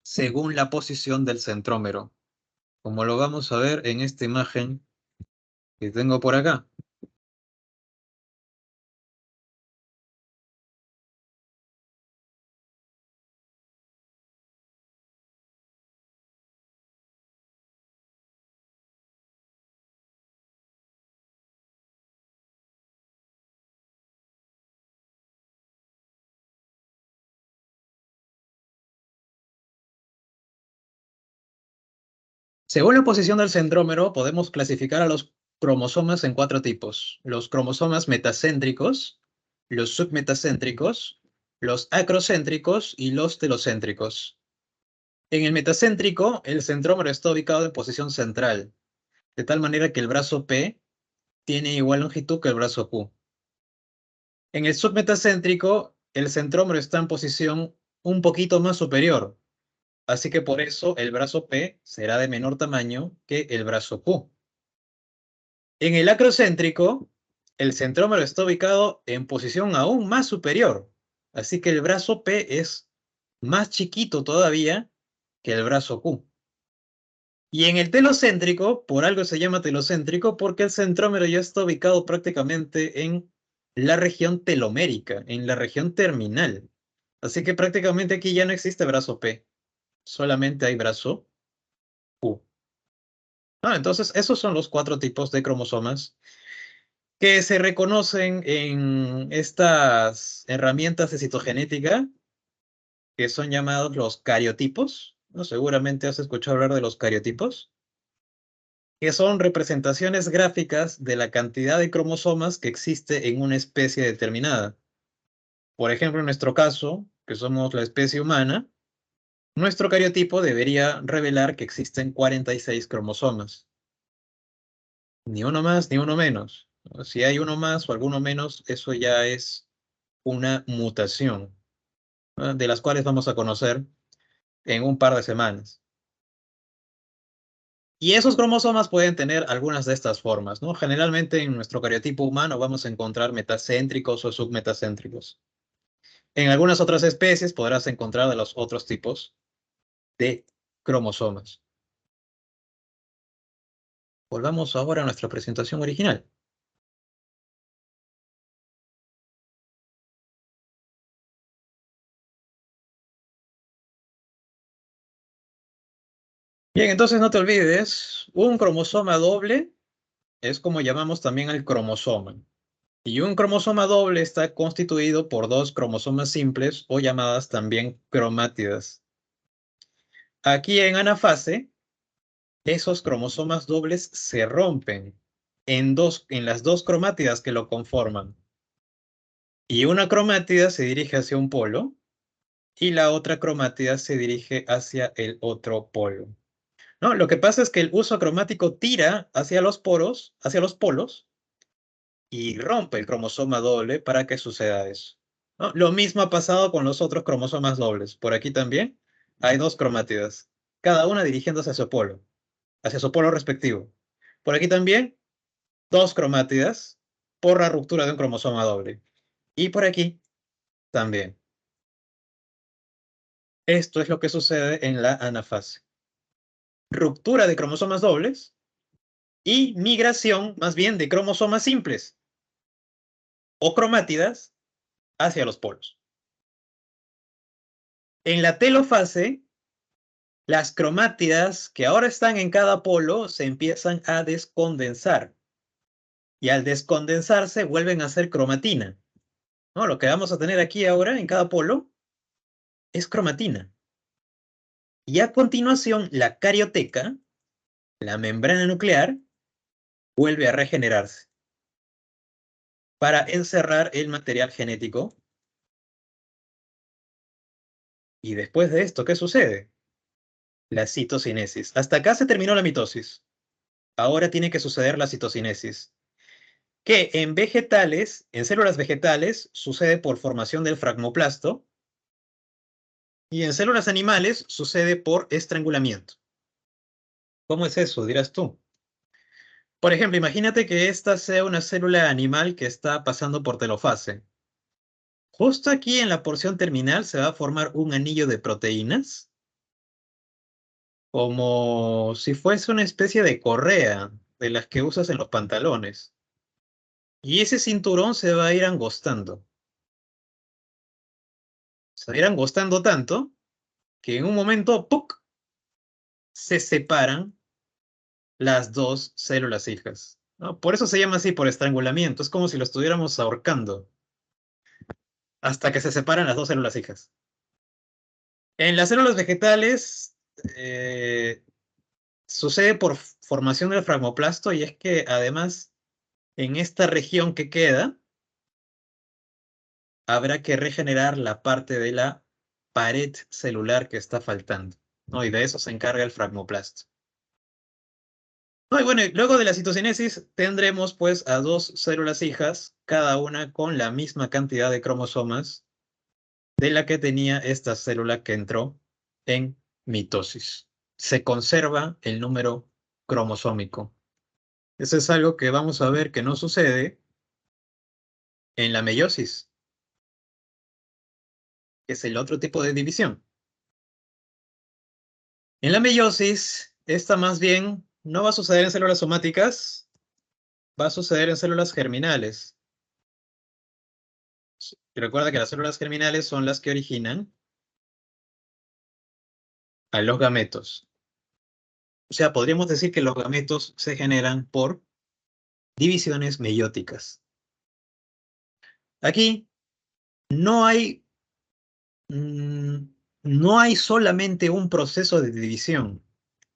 según la posición del centrómero, como lo vamos a ver en esta imagen que tengo por acá. Según la posición del centrómero, podemos clasificar a los cromosomas en cuatro tipos: los cromosomas metacéntricos, los submetacéntricos, los acrocéntricos y los telocéntricos. En el metacéntrico, el centrómero está ubicado en posición central, de tal manera que el brazo P tiene igual longitud que el brazo Q. En el submetacéntrico, el centrómero está en posición un poquito más superior, así que por eso el brazo P será de menor tamaño que el brazo Q. En el acrocéntrico, el centrómero está ubicado en posición aún más superior, así que el brazo P es más chiquito todavía que el brazo Q. Y en el telocéntrico, por algo se llama telocéntrico, porque el centrómero ya está ubicado prácticamente en la región telomérica, en la región terminal. Así que prácticamente aquí ya no existe brazo P, solamente hay brazo Q. Entonces, esos son los cuatro tipos de cromosomas que se reconocen en estas herramientas de citogenética, que son llamados los cariotipos, ¿no? Seguramente has escuchado hablar de los cariotipos, que son representaciones gráficas de la cantidad de cromosomas que existe en una especie determinada. Por ejemplo, en nuestro caso, que somos la especie humana, nuestro cariotipo debería revelar que existen 46 cromosomas. Ni uno más ni uno menos. Si hay uno más o alguno menos, eso ya es una mutación, ¿no? De las cuales vamos a conocer en un par de semanas. Y esos cromosomas pueden tener algunas de estas formas, ¿no? Generalmente en nuestro cariotipo humano vamos a encontrar metacéntricos o submetacéntricos. En algunas otras especies podrás encontrar de los otros tipos de cromosomas. Volvamos ahora a nuestra presentación original. Bien, entonces no te olvides, un cromosoma doble es como llamamos también al cromosoma. Y un cromosoma doble está constituido por dos cromosomas simples o llamadas también cromátidas. Aquí en anafase, esos cromosomas dobles se rompen en las dos cromátidas que lo conforman. Y una cromátida se dirige hacia un polo y la otra cromátida se dirige hacia el otro polo. ¿No? Lo que pasa es que el uso cromático tira hacia los polos, y rompe el cromosoma doble para que suceda eso, ¿no? Lo mismo ha pasado con los otros cromosomas dobles. Por aquí también hay dos cromátidas, cada una dirigiéndose hacia su polo respectivo. Por aquí también dos cromátidas por la ruptura de un cromosoma doble. Y por aquí también. Esto es lo que sucede en la anafase. Ruptura de cromosomas dobles y migración más bien de cromosomas simples o cromátidas hacia los polos. En la telofase, las cromátidas que ahora están en cada polo se empiezan a descondensar y al descondensarse vuelven a ser cromatina, ¿no? Lo que vamos a tener aquí ahora en cada polo es cromatina. Y a continuación, la carioteca, la membrana nuclear, vuelve a regenerarse para encerrar el material genético. Y después de esto, ¿qué sucede? La citocinesis. Hasta acá se terminó la mitosis. Ahora tiene que suceder la citocinesis, que en vegetales, en células vegetales, sucede por formación del fragmoplasto y en células animales sucede por estrangulamiento. ¿Cómo es eso? Dirás tú. Por ejemplo, imagínate que esta sea una célula animal que está pasando por telofase. Justo aquí en la porción terminal se va a formar un anillo de proteínas, como si fuese una especie de correa de las que usas en los pantalones. Y ese cinturón se va a ir angostando. Se va a ir angostando tanto que en un momento, ¡puc!, se separan las dos células hijas, ¿no? Por eso se llama así, por estrangulamiento. Es como si lo estuviéramos ahorcando hasta que se separan las dos células hijas. En las células vegetales sucede por formación del fragmoplasto y es que además en esta región que queda habrá que regenerar la parte de la pared celular que está faltando, ¿no? Y de eso se encarga el fragmoplasto. No, y bueno, y luego de la citocinesis tendremos pues a dos células hijas, cada una con la misma cantidad de cromosomas de la que tenía esta célula que entró en mitosis. Se conserva el número cromosómico. Eso es algo que vamos a ver que no sucede en la meiosis, que es el otro tipo de división. En la meiosis, esta más bien no va a suceder en células somáticas, va a suceder en células germinales. Y recuerda que las células germinales son las que originan a los gametos. O sea, podríamos decir que los gametos se generan por divisiones meióticas. Aquí no hay, no hay solamente un proceso de división.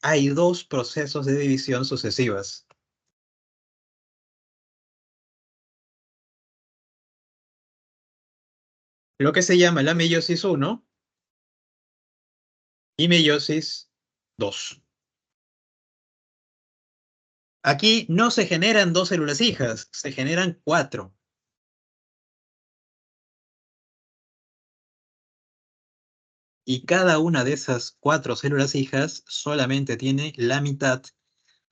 Hay dos procesos de división sucesivas. Lo que se llama la meiosis 1 y meiosis 2. Aquí no se generan dos células hijas, se generan cuatro. Y cada una de esas cuatro células hijas solamente tiene la mitad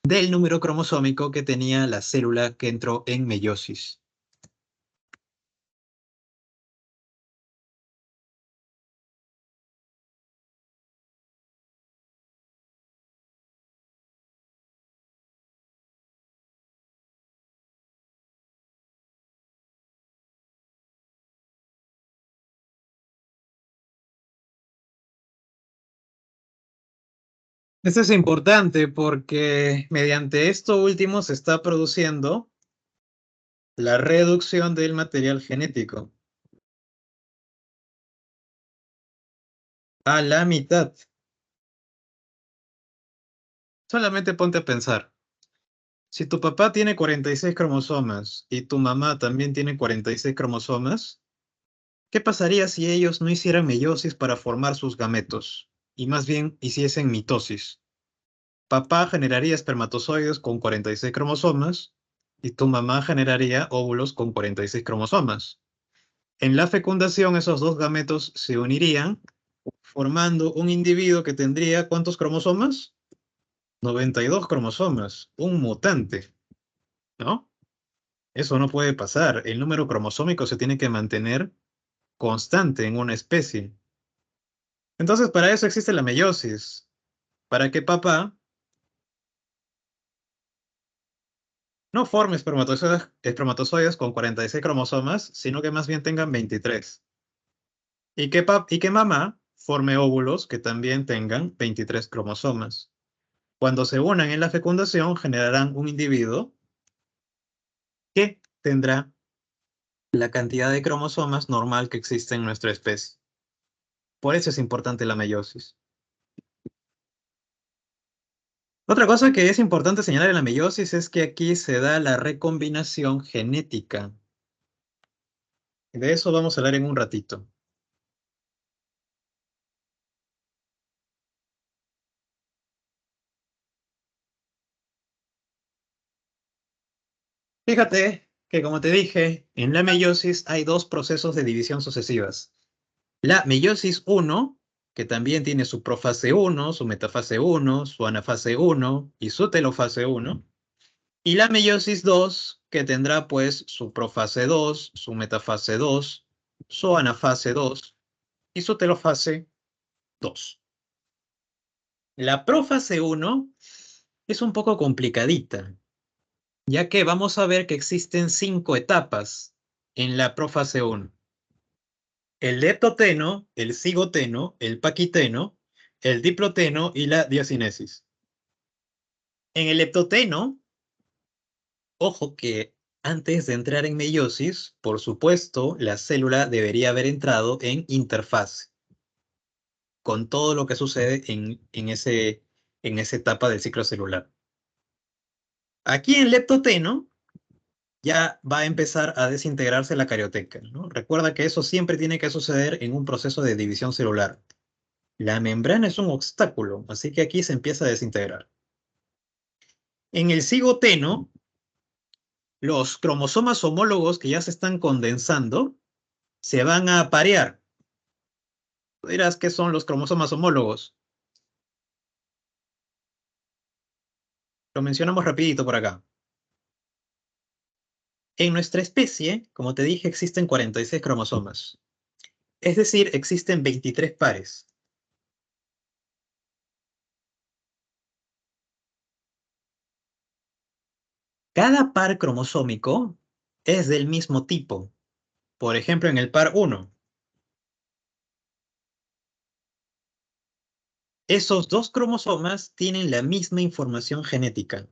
del número cromosómico que tenía la célula que entró en meiosis. Esto es importante porque mediante esto último se está produciendo la reducción del material genético a la mitad. Solamente ponte a pensar. Si tu papá tiene 46 cromosomas y tu mamá también tiene 46 cromosomas, ¿qué pasaría si ellos no hicieran meiosis para formar sus gametos y más bien hiciesen mitosis? Papá generaría espermatozoides con 46 cromosomas y tu mamá generaría óvulos con 46 cromosomas. En la fecundación, esos dos gametos se unirían, formando un individuo que tendría ¿cuántos cromosomas? 92 cromosomas, un mutante, ¿no? Eso no puede pasar. El número cromosómico se tiene que mantener constante en una especie. Entonces, para eso existe la meiosis, para que papá no forme espermatozoides con 46 cromosomas, sino que más bien tengan 23. Y que mamá forme óvulos que también tengan 23 cromosomas. Cuando se unan en la fecundación, generarán un individuo que tendrá la cantidad de cromosomas normal que existe en nuestra especie. Por eso es importante la meiosis. Otra cosa que es importante señalar en la meiosis es que aquí se da la recombinación genética. De eso vamos a hablar en un ratito. Fíjate que, como te dije, en la meiosis hay dos procesos de división sucesivas. La meiosis 1, que también tiene su profase 1, su metafase 1, su anafase 1 y su telofase 1. Y la meiosis 2, que tendrá pues su profase 2, su metafase 2, su anafase 2 y su telofase 2. La profase 1 es un poco complicadita, ya que vamos a ver que existen 5 etapas en la profase 1. El leptoteno, el cigoteno, el paquiteno, el diploteno y la diacinesis. En el leptoteno, ojo que antes de entrar en meiosis, por supuesto, la célula debería haber entrado en interfase, con todo lo que sucede en esa etapa del ciclo celular. Aquí en leptoteno ya va a empezar a desintegrarse la carioteca, ¿no? Recuerda que eso siempre tiene que suceder en un proceso de división celular. La membrana es un obstáculo, así que aquí se empieza a desintegrar. En el cigoteno, los cromosomas homólogos que ya se están condensando se van a aparear. Tú dirás, ¿qué son los cromosomas homólogos? Lo mencionamos rapidito por acá. En nuestra especie, como te dije, existen 46 cromosomas. Es decir, existen 23 pares. Cada par cromosómico es del mismo tipo. Por ejemplo, en el par 1, esos dos cromosomas tienen la misma información genética.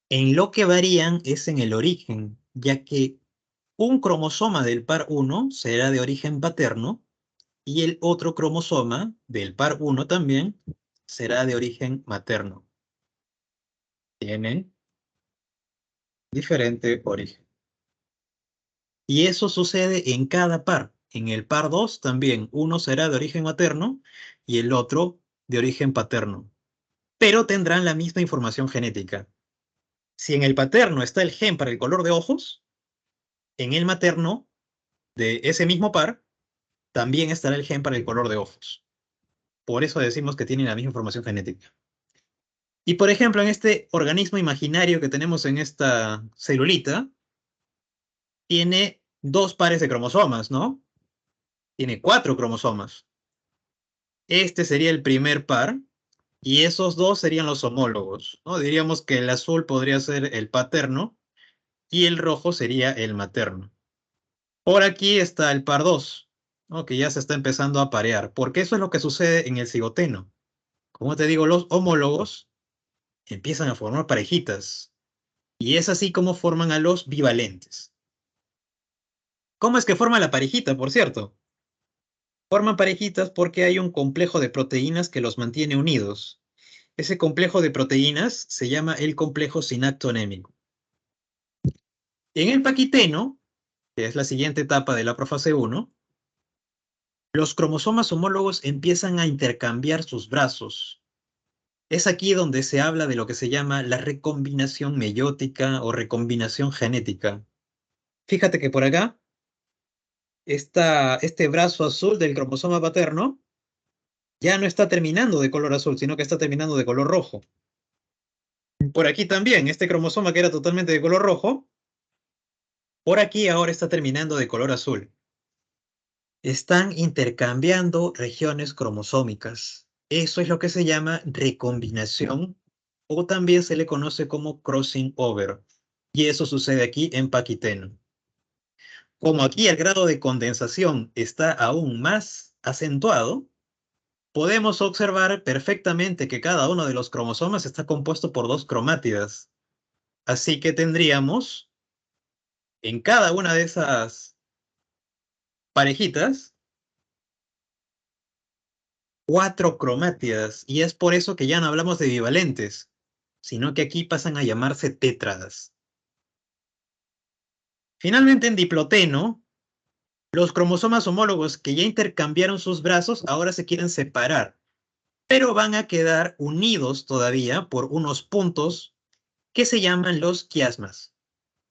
En lo que varían es en el origen, ya que un cromosoma del par 1 será de origen paterno y el otro cromosoma del par 1 también será de origen materno. Tienen diferente origen. Y eso sucede en cada par. En el par 2 también uno será de origen materno y el otro de origen paterno. Pero tendrán la misma información genética. Si en el paterno está el gen para el color de ojos, en el materno de ese mismo par también estará el gen para el color de ojos. Por eso decimos que tienen la misma información genética. Y por ejemplo, en este organismo imaginario que tenemos en esta celulita, tiene dos pares de cromosomas, ¿no? Tiene cuatro cromosomas. Este sería el primer par y esos dos serían los homólogos, ¿no? Diríamos que el azul podría ser el paterno y el rojo sería el materno. Por aquí está el par 2, ¿no? Que ya se está empezando a parear, porque eso es lo que sucede en el cigoteno. Como te digo, los homólogos empiezan a formar parejitas y es así como forman a los bivalentes. ¿Cómo es que forma la parejita, por cierto? Forman parejitas porque hay un complejo de proteínas que los mantiene unidos. Ese complejo de proteínas se llama el complejo sinaptoanémico. En el paquiteno, que es la siguiente etapa de la profase 1, los cromosomas homólogos empiezan a intercambiar sus brazos. Es aquí donde se habla de lo que se llama la recombinación meiótica o recombinación genética. Fíjate que por acá está este brazo azul del cromosoma paterno ya no está terminando de color azul, sino que está terminando de color rojo. Por aquí también, este cromosoma que era totalmente de color rojo, por aquí ahora está terminando de color azul. Están intercambiando regiones cromosómicas. Eso es lo que se llama recombinación o también se le conoce como crossing over. Y eso sucede aquí en paquiteno. Como aquí el grado de condensación está aún más acentuado, podemos observar perfectamente que cada uno de los cromosomas está compuesto por dos cromátidas. Así que tendríamos en cada una de esas parejitas cuatro cromátidas. Y es por eso que ya no hablamos de bivalentes, sino que aquí pasan a llamarse tétradas. Finalmente, en diploteno, los cromosomas homólogos que ya intercambiaron sus brazos ahora se quieren separar, pero van a quedar unidos todavía por unos puntos que se llaman los quiasmas.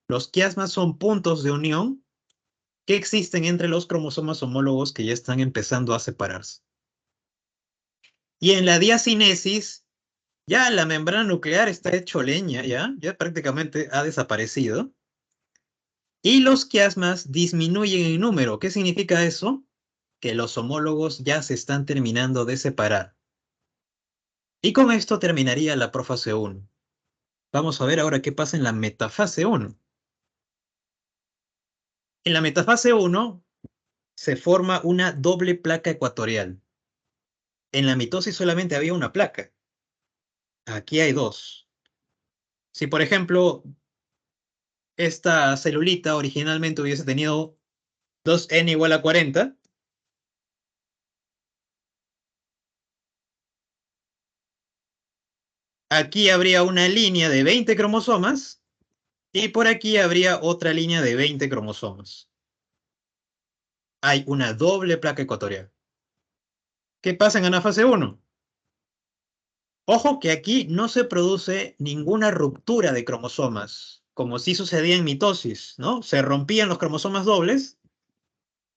Los quiasmas son puntos de unión que existen entre los cromosomas homólogos que ya están empezando a separarse. Y en la diacinesis, ya la membrana nuclear está hecho leña, ya prácticamente ha desaparecido. Y los quiasmas disminuyen en número. ¿Qué significa eso? Que los homólogos ya se están terminando de separar. Y con esto terminaría la profase 1. Vamos a ver ahora qué pasa en la metafase 1. En la metafase 1 se forma una doble placa ecuatorial. En la mitosis solamente había una placa. Aquí hay dos. Si, por ejemplo, esta celulita originalmente hubiese tenido 2n igual a 40, aquí habría una línea de 20 cromosomas y por aquí habría otra línea de 20 cromosomas. Hay una doble placa ecuatorial. ¿Qué pasa en anafase 1? Ojo que aquí no se produce ninguna ruptura de cromosomas, como sí sucedía en mitosis, ¿no? Se rompían los cromosomas dobles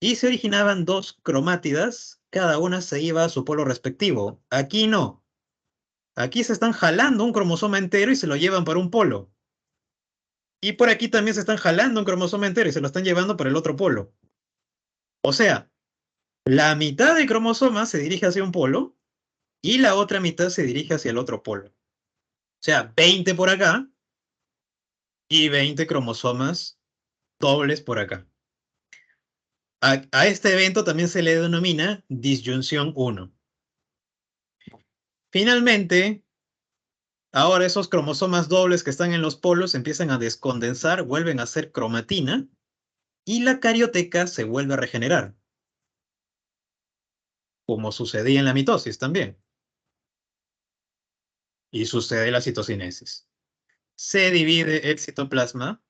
y se originaban dos cromátidas, cada una se iba a su polo respectivo. Aquí no. Aquí se están jalando un cromosoma entero y se lo llevan para un polo. Y por aquí también se están jalando un cromosoma entero y se lo están llevando para el otro polo. O sea, la mitad del cromosoma se dirige hacia un polo y la otra mitad se dirige hacia el otro polo. O sea, 20 por acá y 20 cromosomas dobles por acá. A este evento también se le denomina disyunción 1. Finalmente, Ahora esos cromosomas dobles que están en los polos empiezan a descondensar, vuelven a ser cromatina y la carioteca se vuelve a regenerar, como sucedía en la mitosis también, y sucede en la citocinesis. Se divide el citoplasma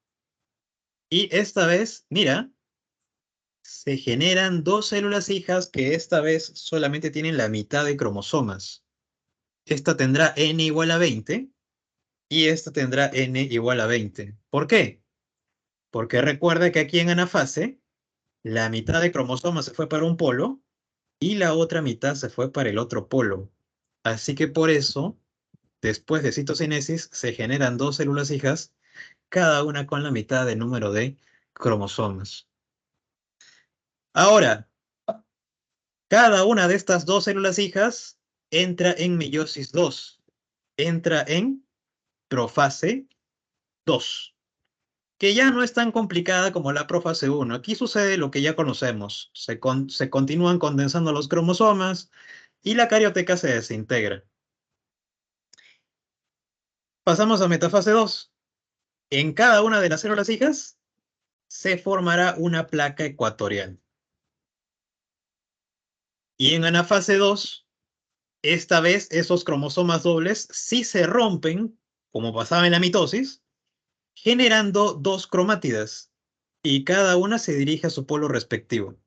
y esta vez, mira, se generan dos células hijas que esta vez solamente tienen la mitad de cromosomas. Esta tendrá n igual a 20 y esta tendrá n igual a 20. ¿Por qué? Porque recuerda que aquí en anafase, la mitad de cromosomas se fue para un polo y la otra mitad se fue para el otro polo. Así que por eso, después de citocinesis, se generan dos células hijas, cada una con la mitad del número de cromosomas. Ahora, cada una de estas dos células hijas entra en meiosis 2, entra en profase 2, que ya no es tan complicada como la profase 1. Aquí sucede lo que ya conocemos. Se continúan condensando los cromosomas y la carioteca se desintegra. Pasamos a metafase 2. En cada una de las células hijas se formará una placa ecuatorial. Y en anafase 2, esta vez esos cromosomas dobles sí se rompen, como pasaba en la mitosis, generando dos cromátidas, y cada una se dirige a su polo respectivo.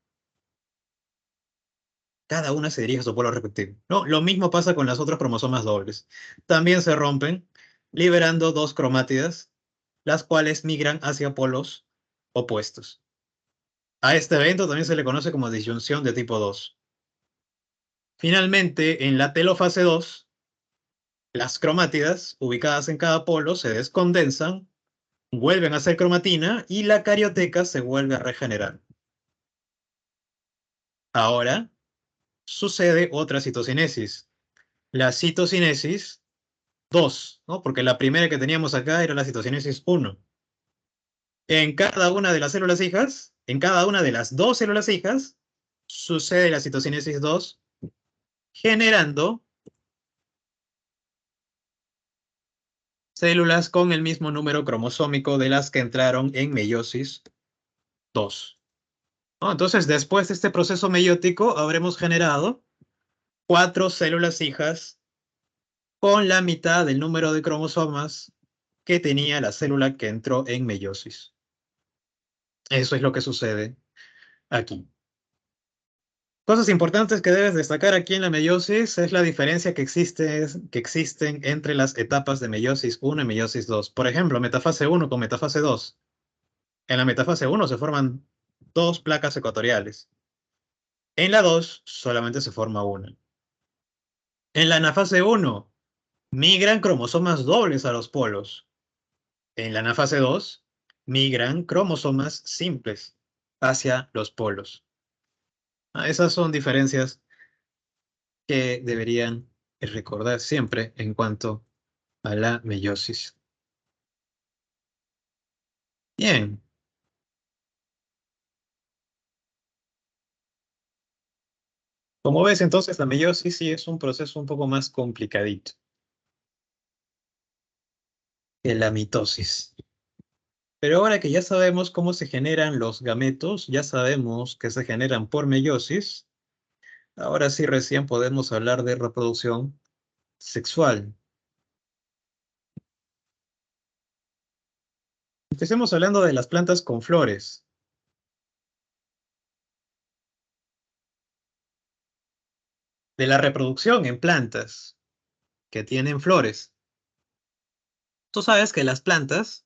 Cada una se dirige a su polo respectivo. No, lo mismo pasa con las otras cromosomas dobles. También se rompen, liberando dos cromátidas, las cuales migran hacia polos opuestos. A este evento también se le conoce como disyunción de tipo 2. Finalmente, en la telofase 2, las cromátidas ubicadas en cada polo se descondensan, vuelven a ser cromatina y la carioteca se vuelve a regenerar. Ahora sucede otra citocinesis, la citocinesis 2, ¿no? Porque la primera que teníamos acá era la citocinesis 1. En cada una de las células hijas, en cada una de las dos células hijas, sucede la citocinesis 2, generando células con el mismo número cromosómico de las que entraron en meiosis 2. ¿No? Entonces, después de este proceso meiótico, habremos generado 4 células hijas con la mitad del número de cromosomas que tenía la célula que entró en meiosis. Eso es lo que sucede aquí. Cosas importantes que debes destacar aquí en la meiosis es la diferencia que existen entre las etapas de meiosis 1 y meiosis 2. Por ejemplo, metafase 1 con metafase 2. En la metafase 1 se forman dos placas ecuatoriales. En la 2 solamente se forma una. En la anafase 1 migran cromosomas dobles a los polos. En la anafase 2 migran cromosomas simples hacia los polos. Esas son diferencias que deberían recordar siempre en cuanto a la meiosis. Bien, como ves entonces la meiosis sí es un proceso un poco más complicadito que la mitosis. Pero ahora que ya sabemos cómo se generan los gametos, ya sabemos que se generan por meiosis, ahora sí recién podemos hablar de reproducción sexual. Empecemos hablando de las plantas con flores, de la reproducción en plantas que tienen flores. Tú sabes que las plantas,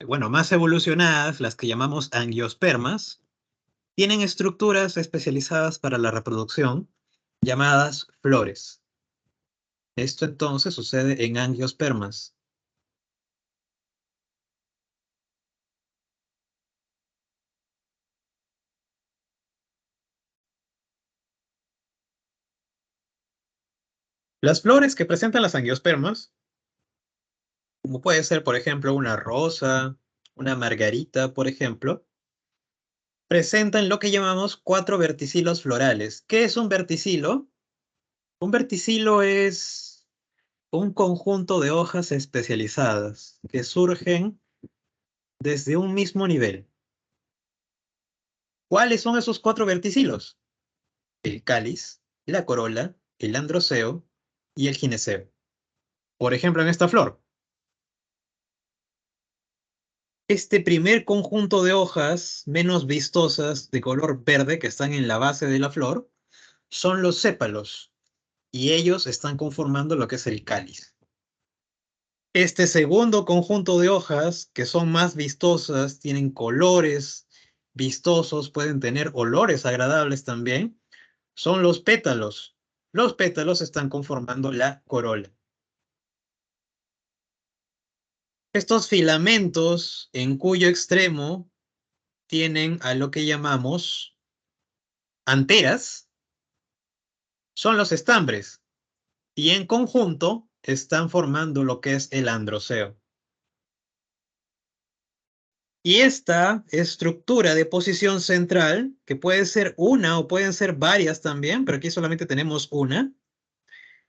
bueno, más evolucionadas, las que llamamos angiospermas, tienen estructuras especializadas para la reproducción llamadas flores. Esto entonces sucede en angiospermas. Las flores que presentan las angiospermas, como puede ser, por ejemplo, una rosa, una margarita, por ejemplo, presentan lo que llamamos 4 verticilos florales. ¿Qué es un verticilo? Un verticilo es un conjunto de hojas especializadas que surgen desde un mismo nivel. ¿Cuáles son esos cuatro verticilos? El cáliz, la corola, el androceo y el gineceo. Por ejemplo, en esta flor. Este primer conjunto de hojas menos vistosas de color verde que están en la base de la flor son los sépalos y ellos están conformando lo que es el cáliz. Este segundo conjunto de hojas que son más vistosas, tienen colores vistosos, pueden tener olores agradables también, son los pétalos. Los pétalos están conformando la corola. Estos filamentos en cuyo extremo tienen a lo que llamamos anteras, son los estambres, y en conjunto están formando lo que es el androceo. Y esta estructura de posición central, que puede ser una o pueden ser varias también, pero aquí solamente tenemos una,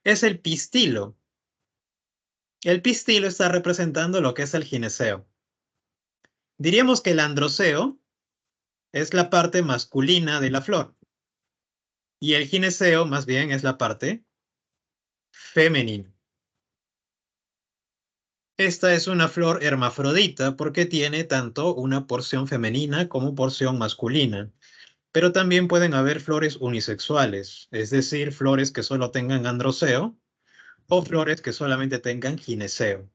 es el pistilo. El pistilo está representando lo que es el gineceo. Diríamos que el androceo es la parte masculina de la flor y el gineceo más bien es la parte femenina. Esta es una flor hermafrodita porque tiene tanto una porción femenina como porción masculina. Pero también pueden haber flores unisexuales, es decir, flores que solo tengan androceo o flores que solamente tengan gineceo.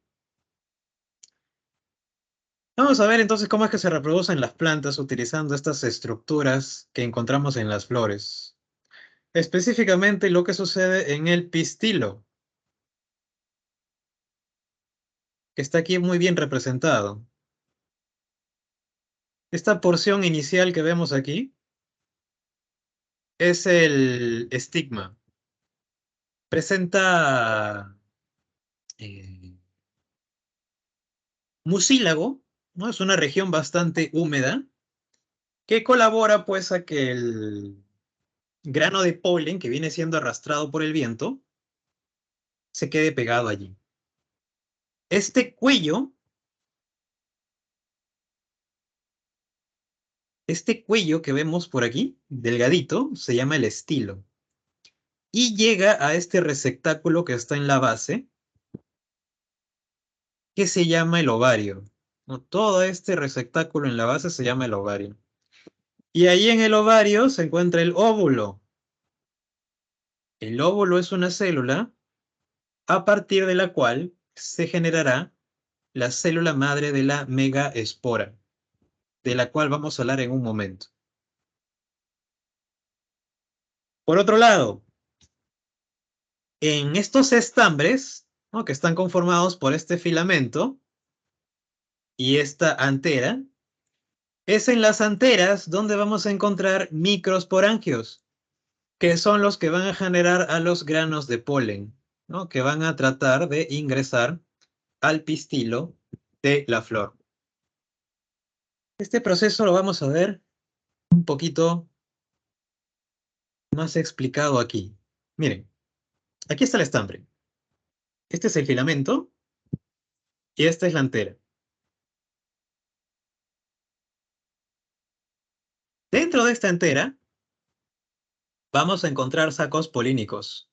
Vamos a ver entonces cómo es que se reproducen las plantas utilizando estas estructuras que encontramos en las flores. Específicamente lo que sucede en el pistilo, que está aquí muy bien representado. Esta porción inicial que vemos aquí es el estigma. Presenta eh, mucílago, ¿no? Es una región bastante húmeda que colabora pues a que el grano de polen que viene siendo arrastrado por el viento se quede pegado allí. Este cuello, este cuello que vemos por aquí, delgadito, se llama el estilo y llega a este receptáculo que está en la base, que se llama el ovario, ¿no? Todo este receptáculo en la base se llama el ovario. Y ahí en el ovario se encuentra el óvulo. El óvulo es una célula a partir de la cual se generará la célula madre de la megaespora, de la cual vamos a hablar en un momento. Por otro lado, en estos estambres, ¿no?, que están conformados por este filamento y esta antera, es en las anteras donde vamos a encontrar microsporangios, que son los que van a generar a los granos de polen, ¿no?, que van a tratar de ingresar al pistilo de la flor. Este proceso lo vamos a ver un poquito más explicado aquí. Miren, aquí está el estambre. Este es el filamento y esta es la antera. Dentro de esta antera vamos a encontrar sacos polínicos.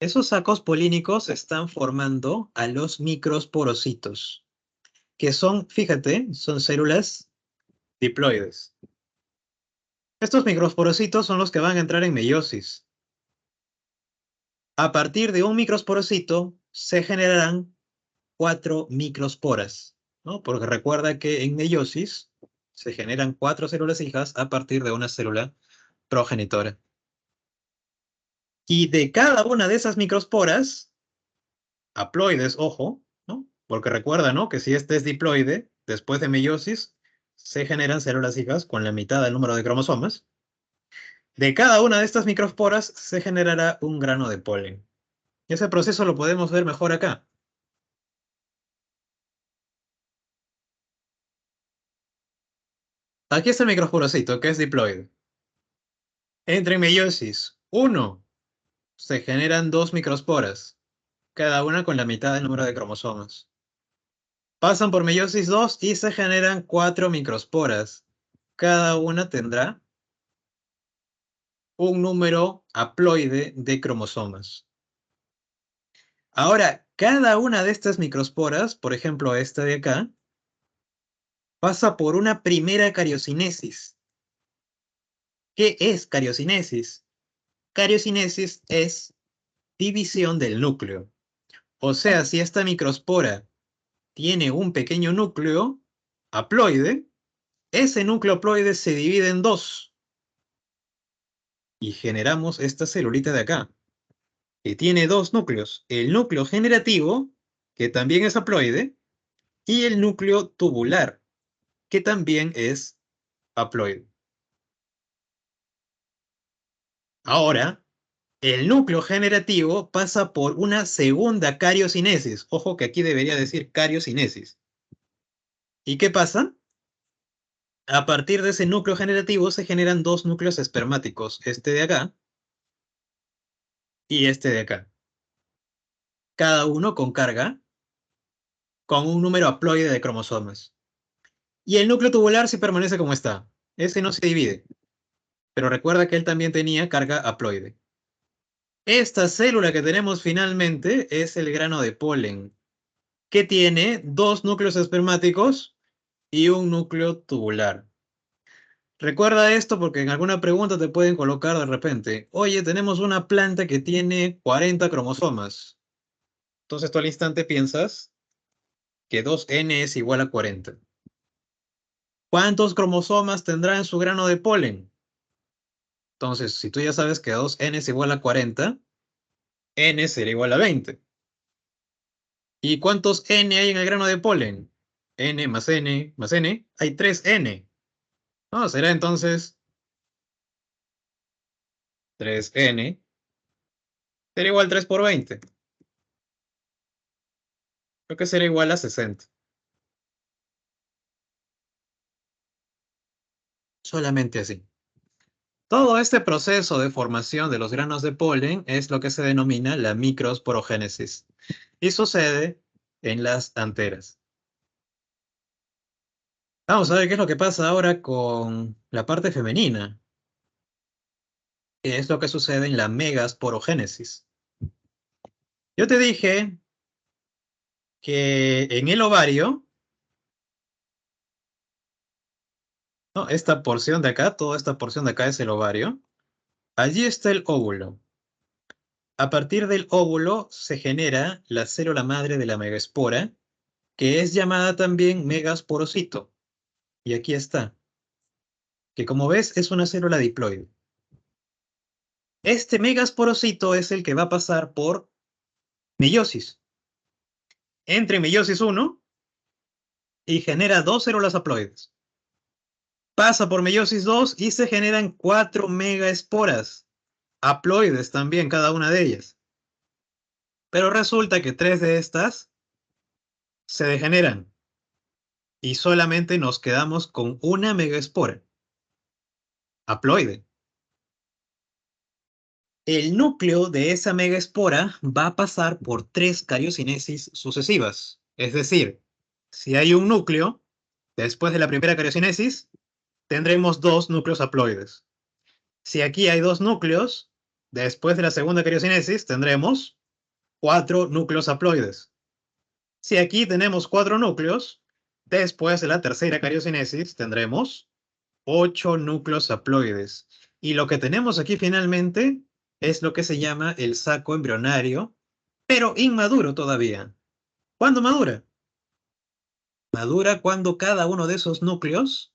Esos sacos polínicos están formando a los microsporocitos, que son, fíjate, son células diploides. Estos microsporocitos son los que van a entrar en meiosis. A partir de un microsporocito se generarán 4 microsporas, ¿no? Porque recuerda que en meiosis se generan 4 células hijas a partir de una célula progenitora. Y de cada una de esas microsporas, haploides, ojo, ¿no? Porque recuerda, ¿no?, que si este es diploide, después de meiosis, se generan células hijas con la mitad del número de cromosomas. De cada una de estas microsporas se generará un grano de polen. Ese proceso lo podemos ver mejor acá. Aquí está el microsporocito, que es diploide. Entre meiosis 1 se generan dos microsporas, cada una con la mitad del número de cromosomas. Pasan por meiosis 2 y se generan cuatro microsporas. Cada una tendrá un número haploide de cromosomas. Ahora, cada una de estas microsporas, por ejemplo esta de acá, pasa por una primera cariocinesis. ¿Qué es cariocinesis? Cariocinesis es división del núcleo. O sea, si esta microspora tiene un pequeño núcleo haploide, ese núcleo haploide se divide en dos y generamos esta celulita de acá, que tiene dos núcleos, el núcleo generativo, que también es haploide, y el núcleo tubular, que también es haploide. Ahora, el núcleo generativo pasa por una segunda cariocinesis. Ojo que aquí debería decir cariocinesis. ¿Y qué pasa? A partir de ese núcleo generativo se generan dos núcleos espermáticos, este de acá y este de acá. Cada uno con carga, con un número haploide de cromosomas. Y el núcleo tubular sí permanece como está. Ese no se divide. Pero recuerda que él también tenía carga haploide. Esta célula que tenemos finalmente es el grano de polen, que tiene dos núcleos espermáticos y un núcleo tubular. Recuerda esto porque en alguna pregunta te pueden colocar de repente, oye, tenemos una planta que tiene 40 cromosomas. Entonces tú al instante piensas que 2n es igual a 40. ¿Cuántos cromosomas tendrá en su grano de polen? Entonces, si tú ya sabes que 2n es igual a 40, n será igual a 20. ¿Y cuántos n hay en el grano de polen? N más n, hay 3n. No, será entonces 3n, será igual a 3 por 20. Creo que será igual a 60. Solamente así. Todo este proceso de formación de los granos de polen es lo que se denomina la microsporogénesis y sucede en las anteras. Vamos a ver qué es lo que pasa ahora con la parte femenina, que es lo que sucede en la megasporogénesis. Yo te dije que en el ovario, ¿no? Esta porción de acá, toda esta porción de acá es el ovario. Allí está el óvulo. A partir del óvulo se genera la célula madre de la megaespora, que es llamada también megasporocito. Y aquí está, que como ves es una célula diploide. Este megasporocito es el que va a pasar por meiosis. Entre meiosis 1 y genera dos células haploides. Pasa por meiosis 2 y se generan cuatro megaesporas, haploides también cada una de ellas. Pero resulta que tres de estas se degeneran y solamente nos quedamos con una megaespora, haploide. El núcleo de esa megaespora va a pasar por tres cariocinesis sucesivas. Es decir, si hay un núcleo, después de la primera cariocinesis, tendremos dos núcleos haploides. Si aquí hay dos núcleos, después de la segunda cariocinesis, tendremos cuatro núcleos haploides. Si aquí tenemos cuatro núcleos, después de la tercera cariocinesis, tendremos ocho núcleos haploides. Y lo que tenemos aquí finalmente es lo que se llama el saco embrionario, pero inmaduro todavía. ¿Cuándo madura? Madura cuando cada uno de esos núcleos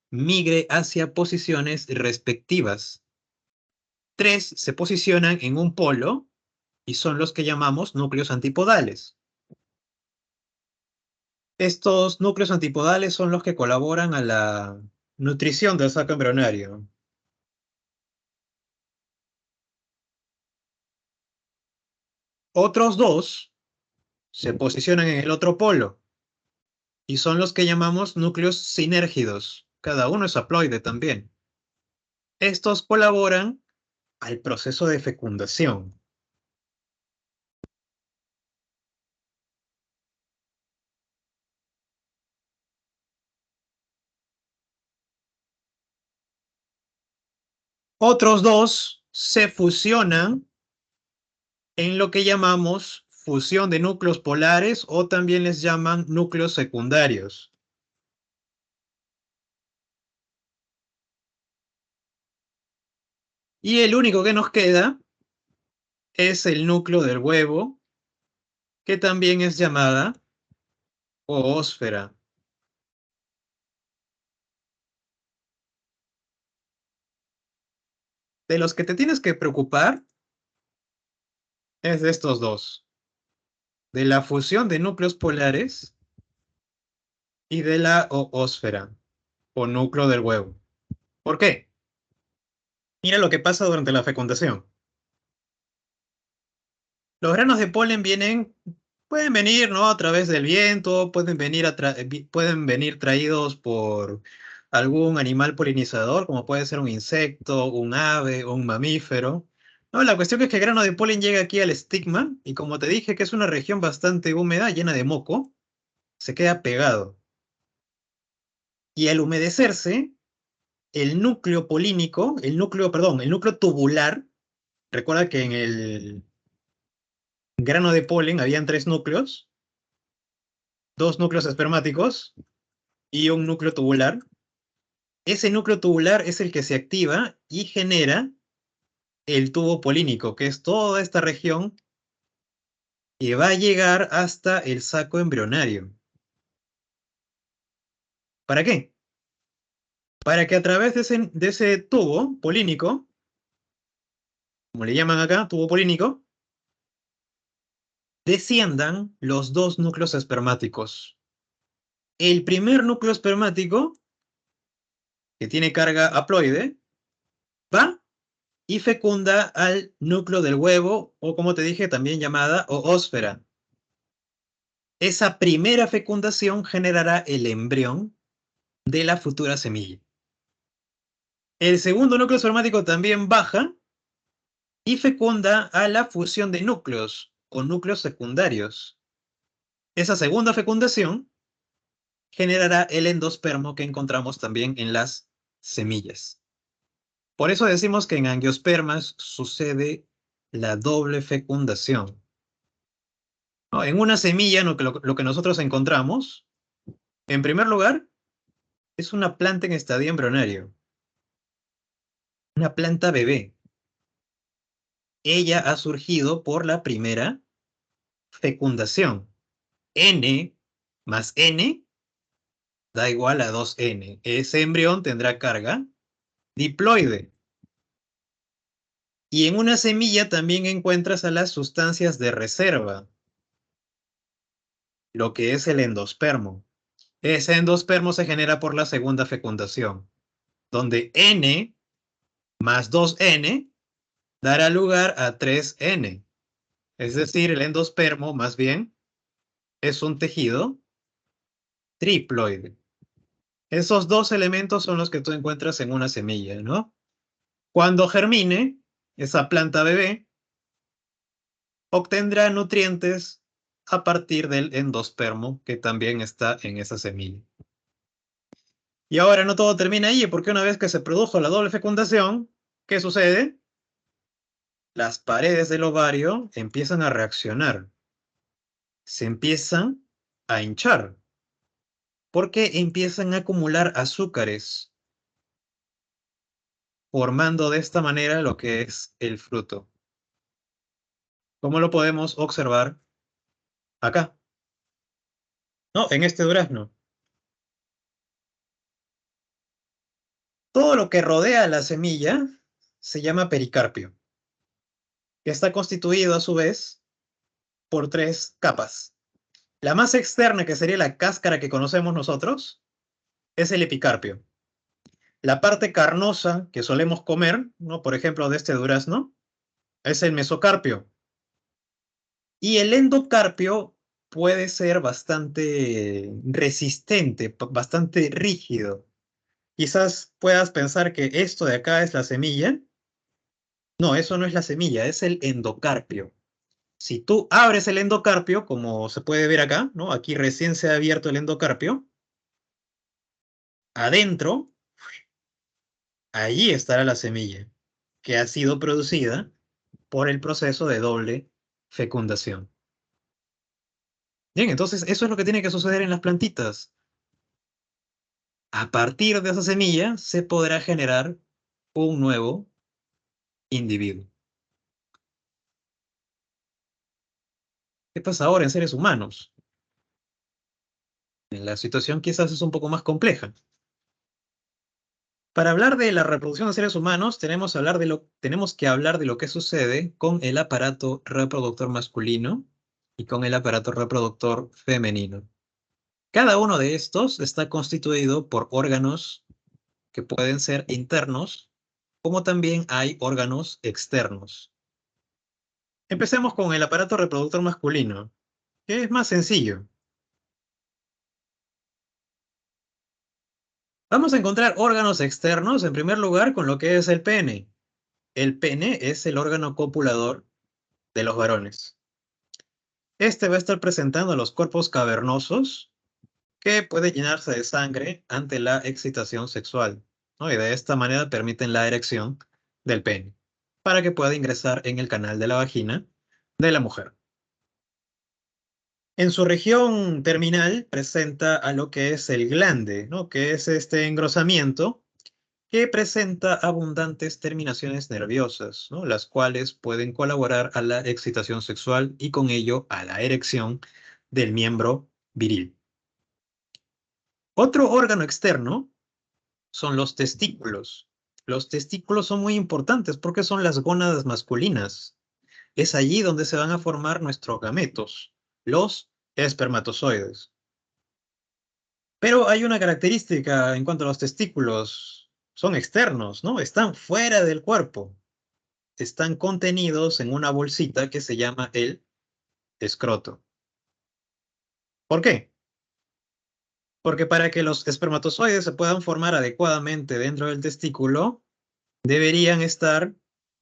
migre hacia posiciones respectivas. Tres se posicionan en un polo y son los que llamamos núcleos antipodales. Estos núcleos antipodales son los que colaboran a la nutrición del saco embrionario. Otros dos se posicionan en el otro polo y son los que llamamos núcleos sinérgidos. cada uno es haploide también. Estos colaboran al proceso de fecundación. Otros dos se fusionan en lo que llamamos fusión de núcleos polares o también les llaman núcleos secundarios. Y el único que nos queda es el núcleo del huevo, que también es llamada oósfera. De los que te tienes que preocupar es de estos dos, de la fusión de núcleos polares y de la oósfera o núcleo del huevo. ¿Por qué? Mira lo que pasa durante la fecundación. Los granos de polen pueden venir, ¿no? A través del viento, pueden venir traídos por algún animal polinizador, como puede ser un insecto, un ave o un mamífero. No, la cuestión es que el grano de polen llega aquí al estigma y como te dije que es una región bastante húmeda, llena de moco, se queda pegado. Y al humedecerse, el núcleo polínico, el núcleo tubular, recuerda que en el grano de polen habían tres núcleos, dos núcleos espermáticos y un núcleo tubular. Ese núcleo tubular es el que se activa y genera el tubo polínico, que es toda esta región que va a llegar hasta el saco embrionario. ¿Para qué? Para que a través de ese tubo polínico, como le llaman acá, tubo polínico, desciendan los dos núcleos espermáticos. El primer núcleo espermático, que tiene carga haploide, va y fecunda al núcleo del huevo, o como te dije, también llamada oósfera. Esa primera fecundación generará el embrión de la futura semilla. El segundo núcleo espermático también baja y fecunda a la fusión de núcleos o núcleos secundarios. Esa segunda fecundación generará el endospermo que encontramos también en las semillas. Por eso decimos que en angiospermas sucede la doble fecundación. ¿No? En una semilla, lo que nosotros encontramos, en primer lugar, es una planta en estadio embrionario, una planta bebé. Ella ha surgido por la primera fecundación. N más N da igual a 2N. Ese embrión tendrá carga diploide. Y en una semilla también encuentras a las sustancias de reserva, lo que es el endospermo. Ese endospermo se genera por la segunda fecundación, donde N más 2N dará lugar a 3N. Es decir, el endospermo, más bien, es un tejido triploide. Esos dos elementos son los que tú encuentras en una semilla, ¿no? Cuando germine, esa planta bebé obtendrá nutrientes a partir del endospermo que también está en esa semilla. Y ahora no todo termina ahí, porque una vez que se produjo la doble fecundación, ¿qué sucede? Las paredes del ovario empiezan a reaccionar, se empiezan a hinchar, porque empiezan a acumular azúcares, formando de esta manera lo que es el fruto. ¿Cómo lo podemos observar acá? No, en este durazno. Todo lo que rodea a la semilla se llama pericarpio, que está constituido a su vez por tres capas. La más externa, que sería la cáscara que conocemos nosotros, es el epicarpio. La parte carnosa que solemos comer, ¿no? Por ejemplo, de este durazno, es el mesocarpio. Y el endocarpio puede ser bastante resistente, bastante rígido. quizás puedas pensar que esto de acá es la semilla. No, eso no es la semilla, es el endocarpio. Si tú abres el endocarpio, como se puede ver acá, ¿no? Aquí recién se ha abierto el endocarpio. Adentro, allí estará la semilla, que ha sido producida por el proceso de doble fecundación. Bien, entonces eso es lo que tiene que suceder en las plantitas. A partir de esa semilla se podrá generar un nuevo individuo. ¿Qué pasa ahora en seres humanos? La situación quizás es un poco más compleja. Para hablar de la reproducción de seres humanos, tenemos que hablar de lo que sucede con el aparato reproductor masculino y con el aparato reproductor femenino. Cada uno de estos está constituido por órganos que pueden ser internos, como también hay órganos externos. Empecemos con el aparato reproductor masculino, que es más sencillo. Vamos a encontrar órganos externos, en primer lugar, con lo que es el pene. El pene es el órgano copulador de los varones. Este va a estar presentando los cuerpos cavernosos que puede llenarse de sangre ante la excitación sexual, ¿no? Y de esta manera permiten la erección del pene para que pueda ingresar en el canal de la vagina de la mujer. En su región terminal presenta a lo que es el glande, ¿no? Que es este engrosamiento que presenta abundantes terminaciones nerviosas, ¿no? Las cuales pueden colaborar a la excitación sexual y con ello a la erección del miembro viril. Otro órgano externo son los testículos. Los testículos son muy importantes porque son las gónadas masculinas. Es allí donde se van a formar nuestros gametos, los espermatozoides. Pero hay una característica en cuanto a los testículos. Son externos, ¿no? Están fuera del cuerpo. Están contenidos en una bolsita que se llama el escroto. ¿Por qué? Porque para que los espermatozoides se puedan formar adecuadamente dentro del testículo, deberían estar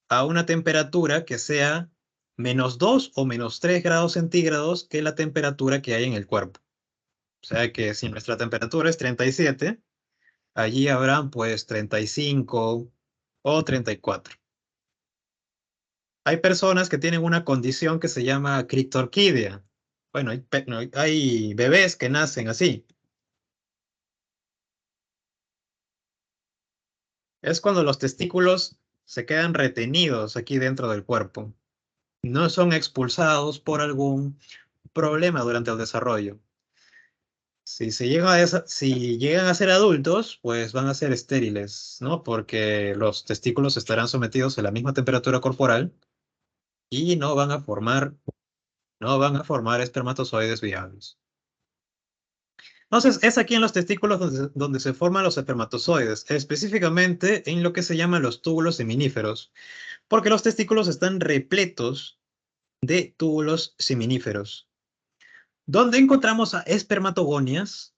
a una temperatura que sea -2 o -3 grados centígrados que la temperatura que hay en el cuerpo. O sea que si nuestra temperatura es 37, allí habrán pues 35 o 34. Hay personas que tienen una condición que se llama criptorquidia. Bueno, no, hay bebés que nacen así. Es cuando los testículos se quedan retenidos aquí dentro del cuerpo. No son expulsados por algún problema durante el desarrollo. Si llegan a ser adultos, pues van a ser estériles, ¿no? Porque los testículos estarán sometidos a la misma temperatura corporal y no van a formar espermatozoides viables. Entonces, es aquí en los testículos donde se forman los espermatozoides, específicamente en lo que se llaman los túbulos seminíferos, porque los testículos están repletos de túbulos seminíferos, donde encontramos a espermatogonias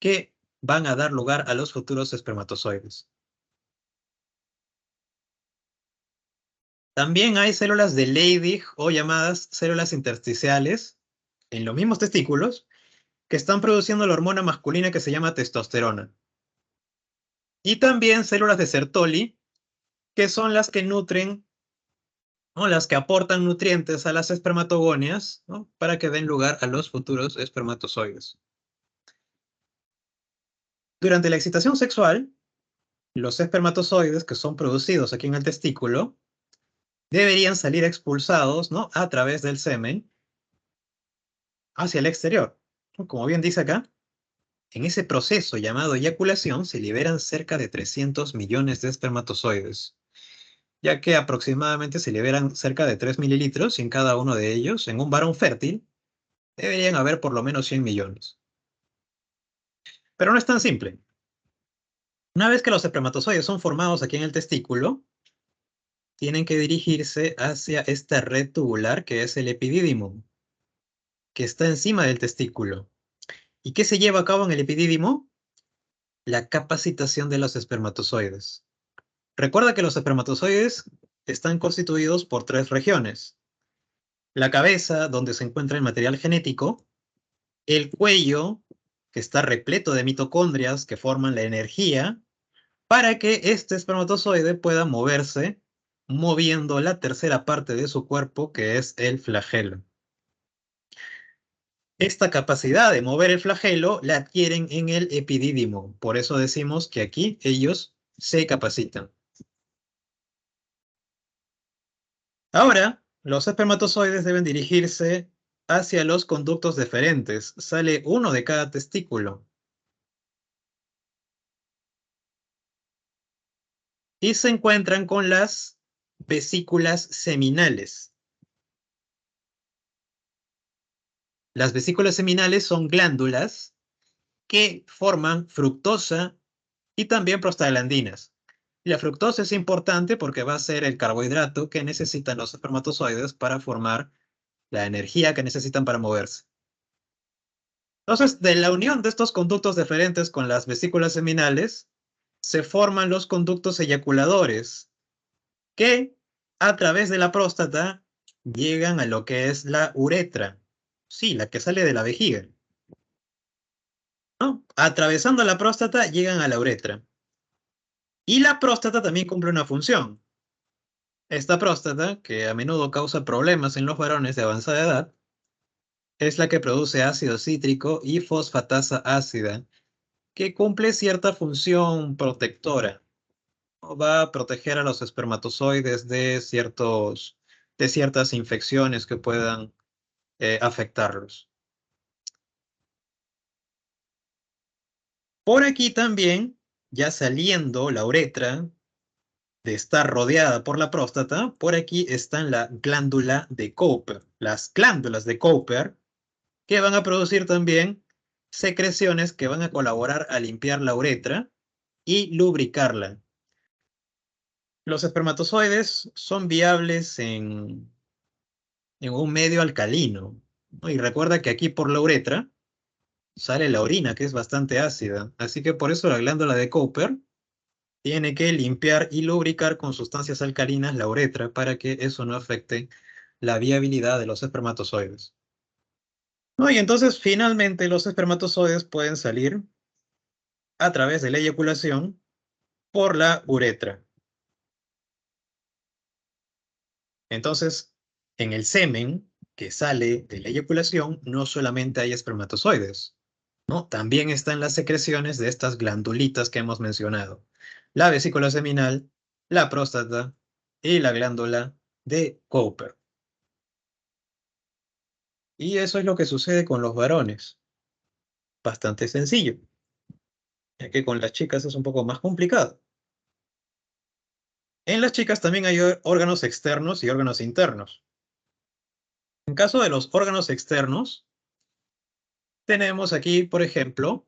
que van a dar lugar a los futuros espermatozoides. También hay células de Leydig o llamadas células intersticiales en los mismos testículos que están produciendo la hormona masculina que se llama testosterona. Y también células de Sertoli, que son las que nutren o las que aportan nutrientes a las espermatogonias, ¿no? Para que den lugar a los futuros espermatozoides. Durante la excitación sexual, los espermatozoides que son producidos aquí en el testículo deberían salir expulsados, ¿no? A través del semen hacia el exterior. Como bien dice acá, en ese proceso llamado eyaculación se liberan cerca de 300 millones de espermatozoides, ya que aproximadamente se liberan cerca de 3 mililitros y en cada uno de ellos, en un varón fértil, deberían haber por lo menos 100 millones. Pero no es tan simple. Una vez que los espermatozoides son formados aquí en el testículo, tienen que dirigirse hacia esta red tubular que es el epidídimo, que está encima del testículo. ¿Y qué se lleva a cabo en el epidídimo? la capacitación de los espermatozoides. Recuerda que los espermatozoides están constituidos por 3 regiones. La cabeza, donde se encuentra el material genético, el cuello, que está repleto de mitocondrias que forman la energía, para que este espermatozoide pueda moverse, moviendo la tercera parte de su cuerpo, que es el flagelo. Esta capacidad de mover el flagelo la adquieren en el epidídimo. Por eso decimos que aquí ellos se capacitan. Ahora, los espermatozoides deben dirigirse hacia los conductos deferentes. Sale uno de cada testículo. Y se encuentran con las vesículas seminales. Las vesículas seminales son glándulas que forman fructosa y también prostaglandinas. La fructosa es importante porque va a ser el carbohidrato que necesitan los espermatozoides para formar la energía que necesitan para moverse. Entonces, de la unión de estos conductos deferentes con las vesículas seminales, se forman los conductos eyaculadores, que a través de la próstata llegan a lo que es la uretra. Sí, la que sale de la vejiga, ¿no? Atravesando la próstata llegan a la uretra. Y la próstata también cumple una función. Esta próstata, que a menudo causa problemas en los varones de avanzada edad, es la que produce ácido cítrico y fosfatasa ácida, que cumple cierta función protectora. Va a proteger a los espermatozoides de ciertas infecciones que puedan afectarlos. Por aquí también, ya saliendo la uretra de estar rodeada por la próstata, por aquí están la glándula de Cooper. Las glándulas de Cooper que van a producir también secreciones que van a colaborar a limpiar la uretra y lubricarla. Los espermatozoides son viables en un medio alcalino, ¿no? Y recuerda que aquí por la uretra sale la orina, que es bastante ácida. Así que por eso la glándula de Cooper tiene que limpiar y lubricar con sustancias alcalinas la uretra para que eso no afecte la viabilidad de los espermatozoides. ¿No? Y entonces finalmente los espermatozoides pueden salir a través de la eyaculación por la uretra. Entonces, en el semen que sale de la eyaculación no solamente hay espermatozoides, ¿no? También están las secreciones de estas glandulitas que hemos mencionado. La vesícula seminal, la próstata y la glándula de Cooper. Y eso es lo que sucede con los varones. Bastante sencillo, ya que con las chicas es un poco más complicado. En las chicas también hay órganos externos y órganos internos. En caso de los órganos externos, tenemos aquí, por ejemplo,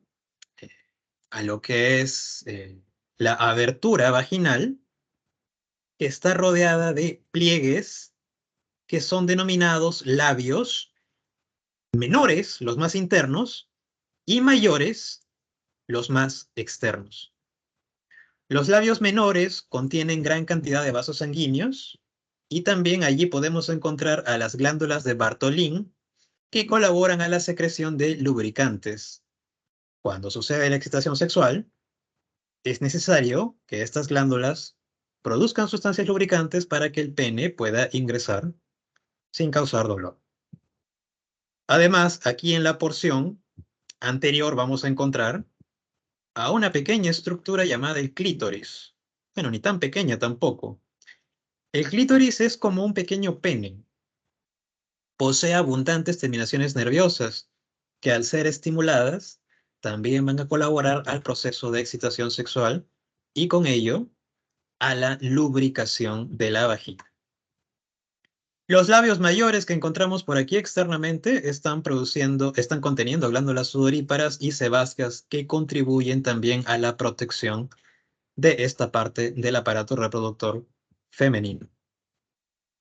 eh, a lo que es la abertura vaginal, que está rodeada de pliegues que son denominados labios menores, los más internos, y mayores, los más externos. Los labios menores contienen gran cantidad de vasos sanguíneos y también allí podemos encontrar a las glándulas de Bartholin que colaboran a la secreción de lubricantes. Cuando sucede la excitación sexual, es necesario que estas glándulas produzcan sustancias lubricantes para que el pene pueda ingresar sin causar dolor. Además, aquí en la porción anterior vamos a encontrar a una pequeña estructura llamada el clítoris. Bueno, ni tan pequeña tampoco. El clítoris es como un pequeño pene. Posee abundantes terminaciones nerviosas que al ser estimuladas también van a colaborar al proceso de excitación sexual y con ello a la lubricación de la vagina. Los labios mayores que encontramos por aquí externamente están conteniendo glándulas sudoríparas y sebáceas que contribuyen también a la protección de esta parte del aparato reproductor femenino.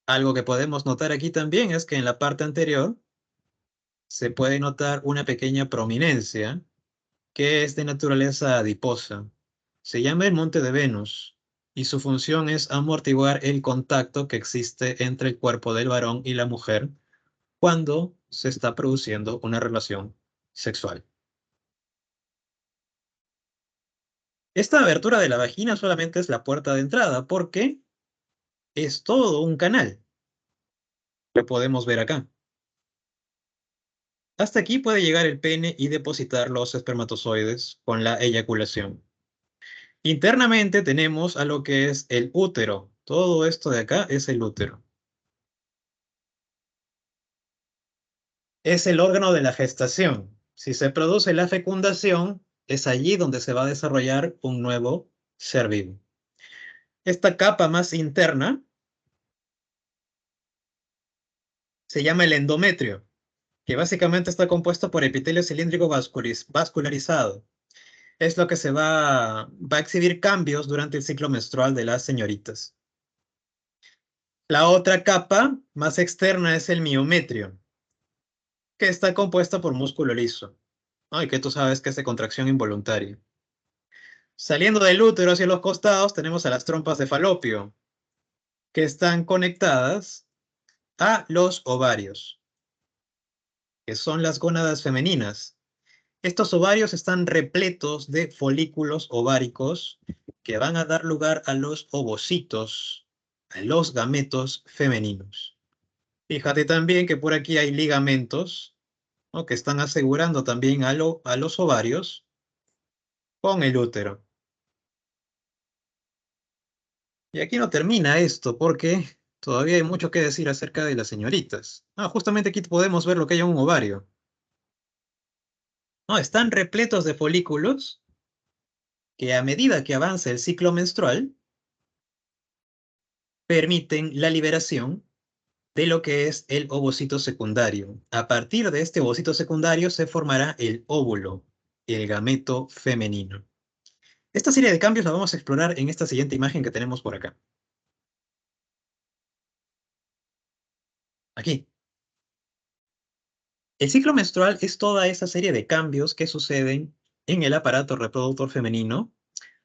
Algo que podemos notar aquí también es que en la parte anterior se puede notar una pequeña prominencia que es de naturaleza adiposa. Se llama el monte de Venus y su función es amortiguar el contacto que existe entre el cuerpo del varón y la mujer cuando se está produciendo una relación sexual. Esta abertura de la vagina solamente es la puerta de entrada porque es todo un canal. Lo podemos ver acá. Hasta aquí puede llegar el pene y depositar los espermatozoides con la eyaculación. Internamente tenemos a lo que es el útero. Todo esto de acá es el útero. Es el órgano de la gestación. Si se produce la fecundación, es allí donde se va a desarrollar un nuevo ser vivo. Esta capa más interna se llama el endometrio, que básicamente está compuesto por epitelio cilíndrico vascularizado. Es lo que va a exhibir cambios durante el ciclo menstrual de las señoritas. La otra capa más externa es el miometrio, que está compuesta por músculo liso. ¿No? Y que tú sabes que es de contracción involuntaria. Saliendo del útero hacia los costados tenemos a las trompas de falopio, que están conectadas a los ovarios, que son las gónadas femeninas. Estos ovarios están repletos de folículos ováricos que van a dar lugar a los ovocitos, a los gametos femeninos. Fíjate también que por aquí hay ligamentos, ¿no? Que están asegurando también a los ovarios con el útero. Y aquí no termina esto porque todavía hay mucho que decir acerca de las señoritas. Justamente aquí podemos ver lo que hay en un ovario. No, están repletos de folículos que a medida que avanza el ciclo menstrual permiten la liberación de lo que es el ovocito secundario. A partir de este ovocito secundario se formará el óvulo, el gameto femenino. Esta serie de cambios la vamos a explorar en esta siguiente imagen que tenemos por acá. Aquí. El ciclo menstrual es toda esa serie de cambios que suceden en el aparato reproductor femenino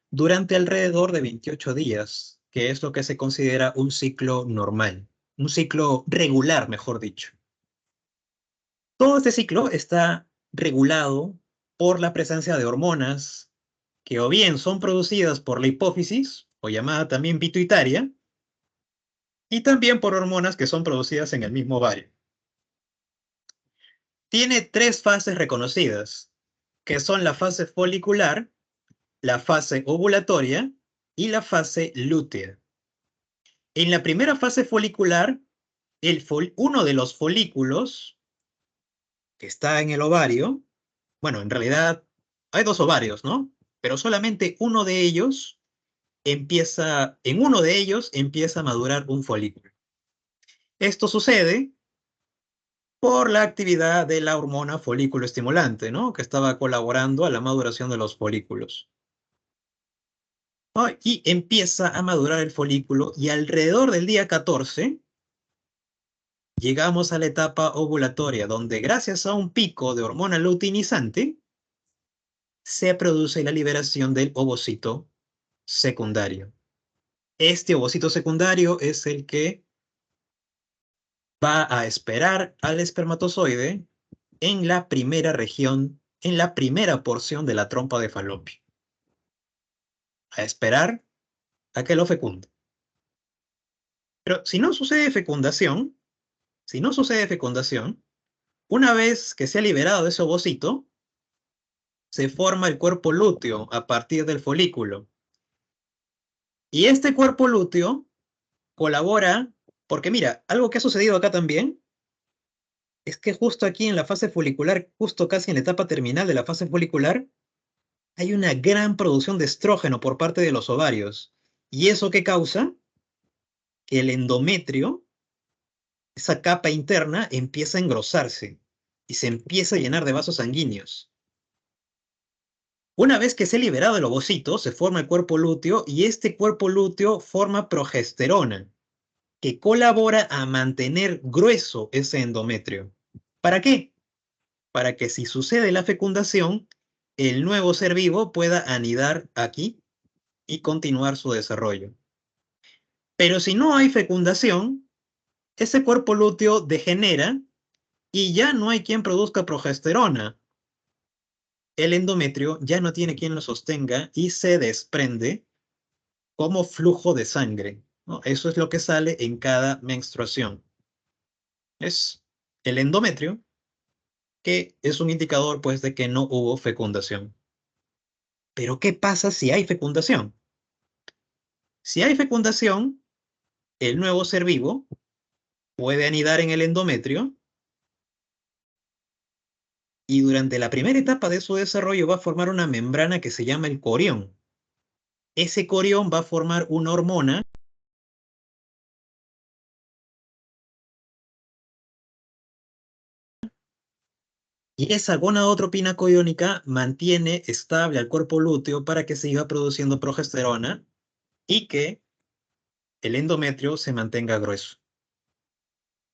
durante alrededor de 28 días, que es lo que se considera un ciclo normal, un ciclo regular, mejor dicho. Todo este ciclo está regulado por la presencia de hormonas que o bien son producidas por la hipófisis, o llamada también pituitaria, y también por hormonas que son producidas en el mismo ovario. Tiene tres fases reconocidas, que son la fase folicular, la fase ovulatoria y la fase lútea. En la primera fase folicular, uno de los folículos que está en el ovario, bueno, en realidad hay dos ovarios, ¿no? Pero solamente en uno de ellos empieza a madurar un folículo. Esto sucede por la actividad de la hormona folículo estimulante, ¿no? Que estaba colaborando a la maduración de los folículos. ¿No? Y empieza a madurar el folículo y alrededor del día 14 llegamos a la etapa ovulatoria, donde gracias a un pico de hormona luteinizante se produce la liberación del ovocito secundario. Este ovocito secundario es el que va a esperar al espermatozoide en la primera región, en la primera porción de la trompa de falopio. A esperar a que lo fecunde. Pero si no sucede fecundación, una vez que se ha liberado ese ovocito, se forma el cuerpo lúteo a partir del folículo. Y este cuerpo lúteo colabora, porque mira, algo que ha sucedido acá también, es que justo aquí en la fase folicular, justo casi en la etapa terminal de la fase folicular, hay una gran producción de estrógeno por parte de los ovarios. ¿Y eso qué causa? Que el endometrio, esa capa interna, empieza a engrosarse y se empieza a llenar de vasos sanguíneos. Una vez que se ha liberado el ovocito, se forma el cuerpo lúteo y este cuerpo lúteo forma progesterona, que colabora a mantener grueso ese endometrio. ¿Para qué? Para que si sucede la fecundación, el nuevo ser vivo pueda anidar aquí y continuar su desarrollo. Pero si no hay fecundación, ese cuerpo lúteo degenera y ya no hay quien produzca progesterona. El endometrio ya no tiene quien lo sostenga y se desprende como flujo de sangre, ¿no? Eso es lo que sale en cada menstruación. Es el endometrio, que es un indicador, pues, de que no hubo fecundación. Pero, ¿qué pasa si hay fecundación? Si hay fecundación, el nuevo ser vivo puede anidar en el endometrio y durante la primera etapa de su desarrollo va a formar una membrana que se llama el corión. Ese corión va a formar una hormona y esa gonadotropina coriónica mantiene estable al cuerpo lúteo para que siga produciendo progesterona y que el endometrio se mantenga grueso.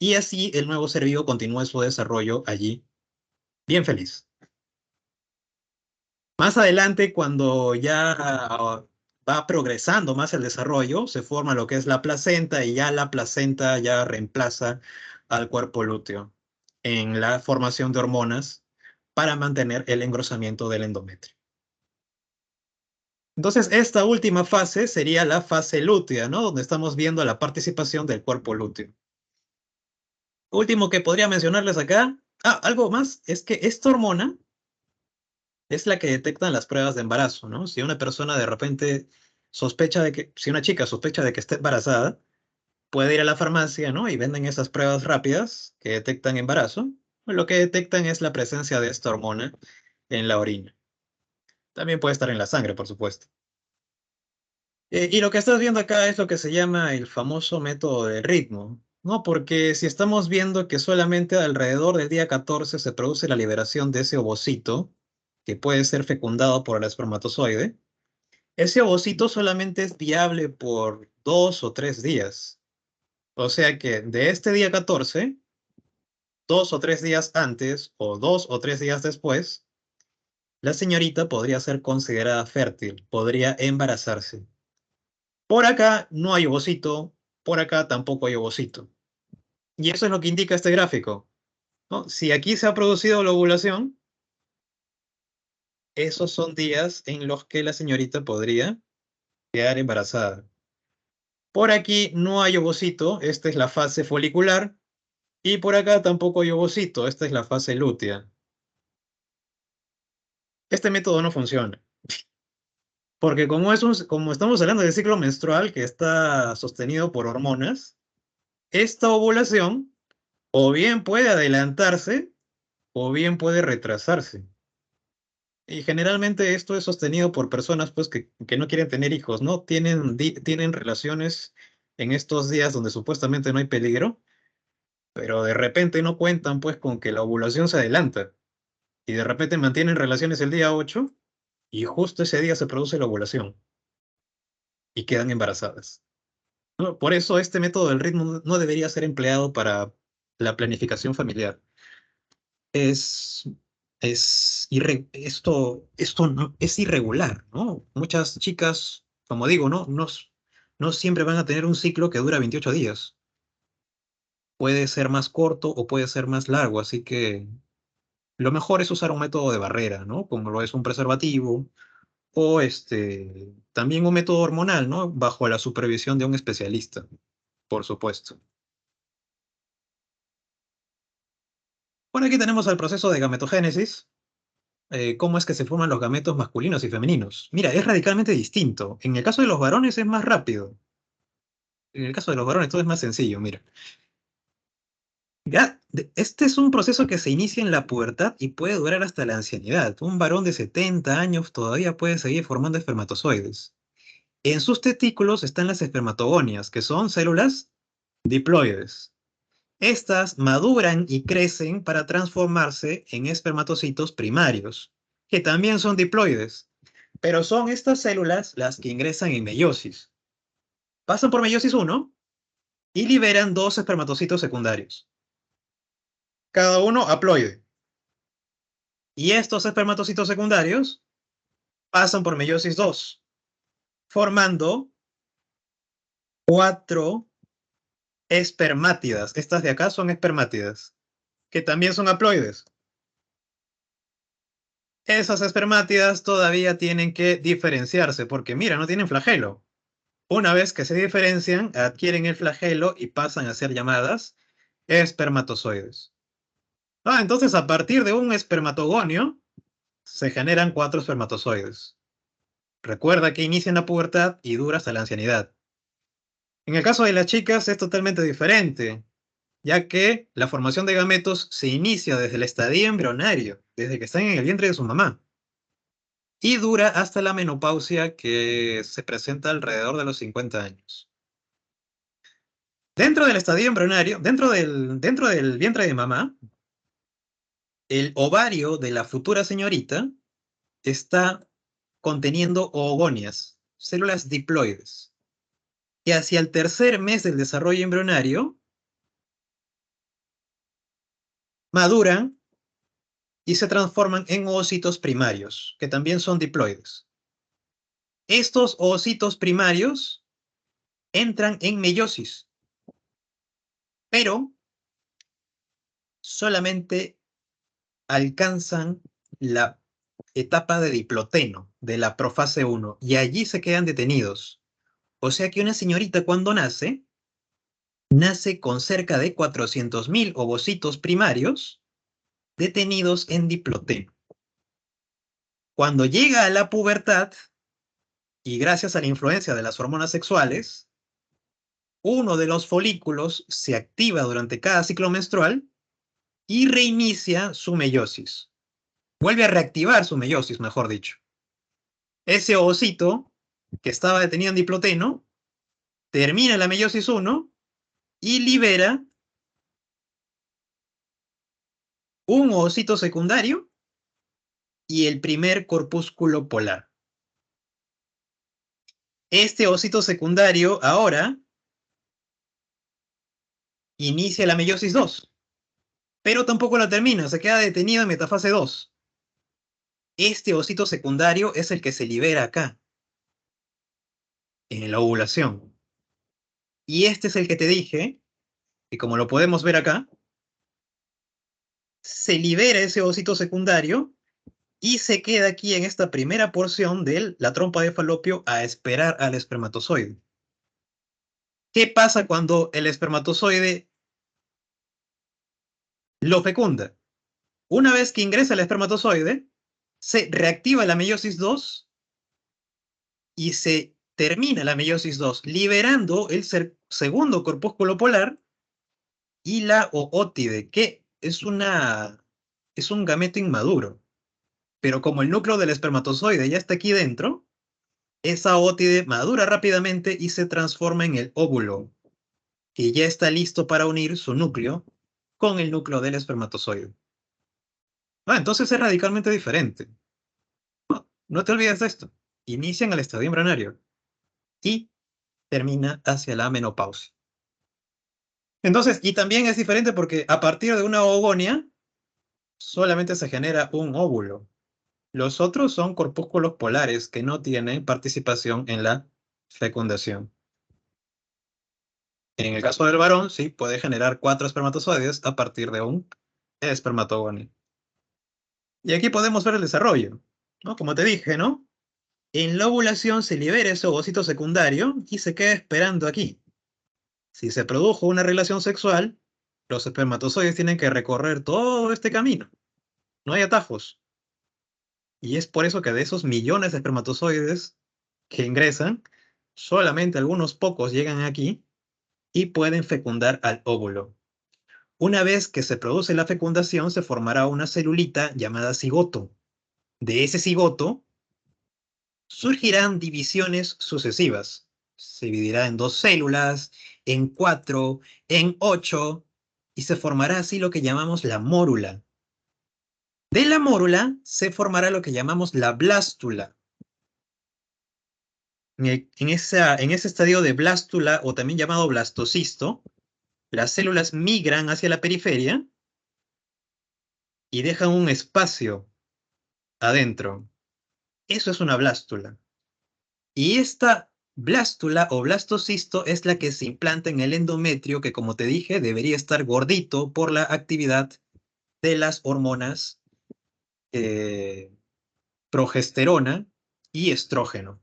Y así el nuevo ser vivo continúa su desarrollo allí, bien feliz. Más adelante, cuando ya va progresando más el desarrollo, se forma lo que es la placenta y ya la placenta ya reemplaza al cuerpo lúteo en la formación de hormonas para mantener el engrosamiento del endometrio. Entonces, esta última fase sería la fase lútea, ¿no? Donde estamos viendo la participación del cuerpo lúteo. Último que podría mencionarles acá. Algo más, es que esta hormona es la que detectan las pruebas de embarazo, ¿no? Si una persona de repente sospecha de que, si una chica sospecha de que está embarazada, puede ir a la farmacia, ¿no? Y venden esas pruebas rápidas que detectan embarazo. Lo que detectan es la presencia de esta hormona en la orina. También puede estar en la sangre, por supuesto. Y lo que estás viendo acá es lo que se llama el famoso método del ritmo, ¿no? Porque si estamos viendo que solamente alrededor del día 14 se produce la liberación de ese ovocito, que puede ser fecundado por el espermatozoide, ese ovocito solamente es viable por 2 o 3 días. O sea que de este día 14, 2 o 3 días antes o 2 o 3 días después, la señorita podría ser considerada fértil, podría embarazarse. Por acá no hay ovocito, por acá tampoco hay ovocito. Y eso es lo que indica este gráfico, ¿no? Si aquí se ha producido la ovulación, esos son días en los que la señorita podría quedar embarazada. Por aquí no hay ovocito, esta es la fase folicular, y por acá tampoco hay ovocito, esta es la fase lútea. Este método no funciona, porque como estamos hablando del ciclo menstrual que está sostenido por hormonas, esta ovulación o bien puede adelantarse o bien puede retrasarse. Y generalmente esto es sostenido por personas pues que no quieren tener hijos, ¿no? Tienen relaciones en estos días donde supuestamente no hay peligro, pero de repente no cuentan pues con que la ovulación se adelanta y de repente mantienen relaciones el día 8 y justo ese día se produce la ovulación y quedan embarazadas. ¿No? Por eso este método del ritmo no debería ser empleado para la planificación familiar. es, esto no, es irregular, ¿no? Muchas chicas, como digo, no siempre van a tener un ciclo que dura 28 días. Puede ser más corto o puede ser más largo, así que lo mejor es usar un método de barrera, ¿no? Como lo es un preservativo o también un método hormonal, ¿no? Bajo la supervisión de un especialista, por supuesto. Bueno, aquí tenemos el proceso de gametogénesis. Cómo es que se forman los gametos masculinos y femeninos. Mira, es radicalmente distinto. En el caso de los varones es más rápido. En el caso de los varones todo es más sencillo, mira. Este es un proceso que se inicia en la pubertad y puede durar hasta la ancianidad. Un varón de 70 años todavía puede seguir formando espermatozoides. En sus testículos están las espermatogonias, que son células diploides. Estas maduran y crecen para transformarse en espermatocitos primarios, que también son diploides. Pero son estas células las que ingresan en meiosis. Pasan por meiosis 1 y liberan dos espermatocitos secundarios. Cada uno haploide. Y estos espermatocitos secundarios pasan por meiosis 2, formando 4 espermátidas. Estas de acá son espermátidas, que también son haploides. Esas espermátidas todavía tienen que diferenciarse, porque mira, no tienen flagelo. Una vez que se diferencian, adquieren el flagelo y pasan a ser llamadas espermatozoides. Entonces a partir de un espermatogonio se generan 4 espermatozoides. Recuerda que inicia en la pubertad y dura hasta la ancianidad. En el caso de las chicas es totalmente diferente, ya que la formación de gametos se inicia desde el estadio embrionario, desde que están en el vientre de su mamá, y dura hasta la menopausia, que se presenta alrededor de los 50 años. Dentro del estadio embrionario, dentro del vientre de mamá, el ovario de la futura señorita está conteniendo oogonias, células diploides, que hacia el tercer mes del desarrollo embrionario maduran y se transforman en oocitos primarios, que también son diploides. Estos oocitos primarios entran en meiosis, pero solamente alcanzan la etapa de diploteno, de la profase 1, y allí se quedan detenidos. O sea que una señorita cuando nace con cerca de 400.000 ovocitos primarios detenidos en diploteno. Cuando llega a la pubertad, y gracias a la influencia de las hormonas sexuales, uno de los folículos se activa durante cada ciclo menstrual y reinicia su meiosis. Vuelve a reactivar su meiosis, mejor dicho. Ese ovocito que estaba detenido en diploteno termina la meiosis 1 y libera un ovocito secundario y el primer corpúsculo polar. Este ovocito secundario ahora inicia la meiosis 2, pero tampoco la termina, se queda detenido en metafase 2. Este ovocito secundario es el que se libera acá, en la ovulación. Y este es el que te dije, que como lo podemos ver acá, se libera ese ovocito secundario y se queda aquí en esta primera porción de la trompa de falopio a esperar al espermatozoide. ¿Qué pasa cuando el espermatozoide lo fecunda? Una vez que ingresa el espermatozoide, se reactiva la meiosis 2 y se termina la meiosis 2, liberando el segundo corpúsculo polar y la oótide, que es un gameto inmaduro. Pero como el núcleo del espermatozoide ya está aquí dentro, esa oótide madura rápidamente y se transforma en el óvulo, que ya está listo para unir su núcleo con el núcleo del espermatozoide. Entonces es radicalmente diferente. No te olvides de esto. Inicia en el estadio embrionario y termina hacia la menopausia. Entonces, y también es diferente porque a partir de una oogonia solamente se genera un óvulo. Los otros son corpúsculos polares que no tienen participación en la fecundación. En el caso del varón, sí, puede generar 4 espermatozoides a partir de un espermatogonio. Y aquí podemos ver el desarrollo, ¿no? Como te dije, ¿no? En la ovulación se libera ese ovocito secundario y se queda esperando aquí. Si se produjo una relación sexual, los espermatozoides tienen que recorrer todo este camino. No hay atajos. Y es por eso que de esos millones de espermatozoides que ingresan, solamente algunos pocos llegan aquí y pueden fecundar al óvulo. Una vez que se produce la fecundación, se formará una celulita llamada cigoto. De ese cigoto surgirán divisiones sucesivas. Se dividirá en 2 células, en 4, en 8, y se formará así lo que llamamos la mórula. De la mórula se formará lo que llamamos la blástula. En ese estadio de blástula, o también llamado blastocisto, las células migran hacia la periferia y dejan un espacio adentro. Eso es una blástula. Y esta blástula o blastocisto es la que se implanta en el endometrio, que como te dije, debería estar gordito por la actividad de las hormonas eh, progesterona y estrógeno.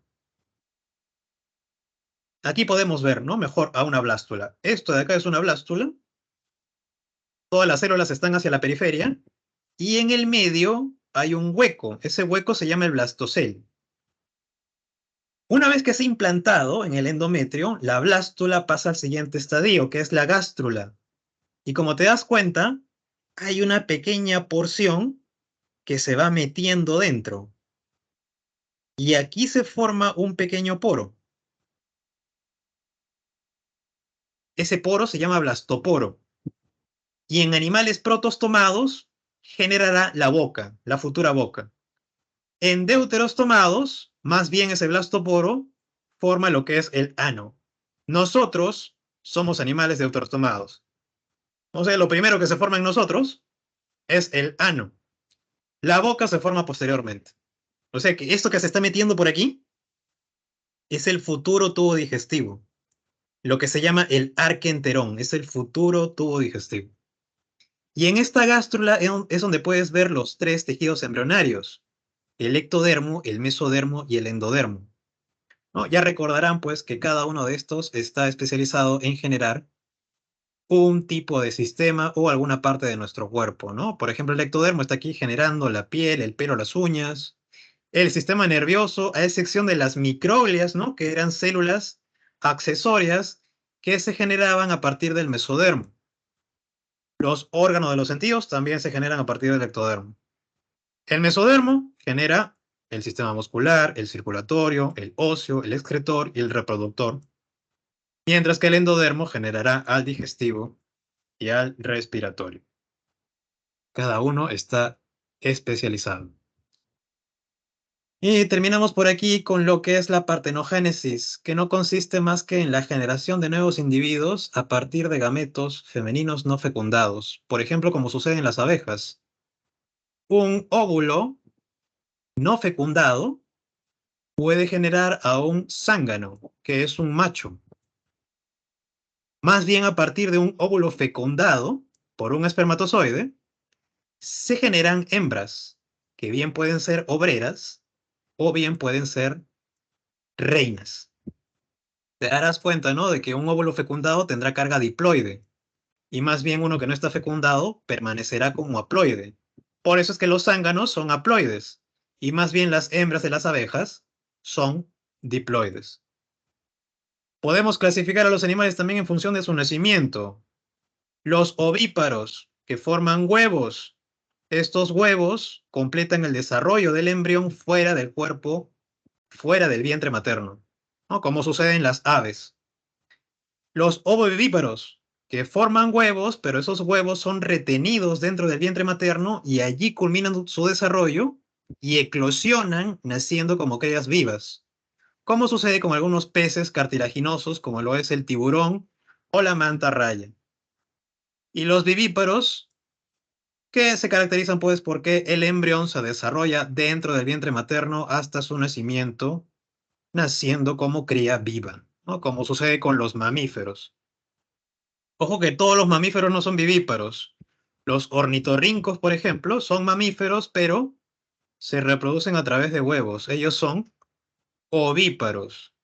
Aquí podemos ver, ¿no? Mejor a una blástula. Esto de acá es una blástula. Todas las células están hacia la periferia. Y en el medio hay un hueco. Ese hueco se llama el blastocel. Una vez que se ha implantado en el endometrio, la blástula pasa al siguiente estadio, que es la gástrula. Y como te das cuenta, hay una pequeña porción que se va metiendo dentro. Y aquí se forma un pequeño poro. Ese poro se llama blastoporo. Y en animales protostomados generará la boca, la futura boca. En deuteros tomados, más bien ese blastoporo forma lo que es el ano. Nosotros somos animales deuterostomados. O sea, lo primero que se forma en nosotros es el ano. La boca se forma posteriormente. O sea que esto que se está metiendo por aquí es el futuro tubo digestivo. Lo que se llama el arquenterón, es el futuro tubo digestivo. Y en esta gástrula es donde puedes ver los tres tejidos embrionarios: el ectodermo, el mesodermo y el endodermo, ¿no? Ya recordarán pues que cada uno de estos está especializado en generar un tipo de sistema o alguna parte de nuestro cuerpo, ¿no? Por ejemplo, el ectodermo está aquí generando la piel, el pelo, las uñas. El sistema nervioso, a excepción de las microglias, ¿no? Que eran células accesorias que se generaban a partir del mesodermo. Los órganos de los sentidos también se generan a partir del ectodermo. El mesodermo genera el sistema muscular, el circulatorio, el óseo, el excretor y el reproductor, mientras que el endodermo generará al digestivo y al respiratorio. Cada uno está especializado. Y terminamos por aquí con lo que es la partenogénesis, que no consiste más que en la generación de nuevos individuos a partir de gametos femeninos no fecundados, por ejemplo, como sucede en las abejas. Un óvulo no fecundado puede generar a un zángano, que es un macho. Más bien, a partir de un óvulo fecundado por un espermatozoide, se generan hembras, que bien pueden ser obreras o bien pueden ser reinas. Te darás cuenta, ¿no? De que un óvulo fecundado tendrá carga diploide, y más bien uno que no está fecundado permanecerá como haploide. Por eso es que los zánganos son haploides, y más bien las hembras de las abejas son diploides. Podemos clasificar a los animales también en función de su nacimiento. Los ovíparos, que forman huevos. Estos huevos completan el desarrollo del embrión fuera del cuerpo, fuera del vientre materno, ¿no? Como sucede en las aves. Los ovovivíparos, que forman huevos, pero esos huevos son retenidos dentro del vientre materno y allí culminan su desarrollo y eclosionan naciendo como crías vivas, como sucede con algunos peces cartilaginosos como lo es el tiburón o la manta raya. Y los vivíparos, que se caracterizan pues porque el embrión se desarrolla dentro del vientre materno hasta su nacimiento, naciendo como cría viva, ¿no? Como sucede con los mamíferos. Ojo que todos los mamíferos no son vivíparos. Los ornitorrincos, por ejemplo, son mamíferos, pero se reproducen a través de huevos. Ellos son ovíparos.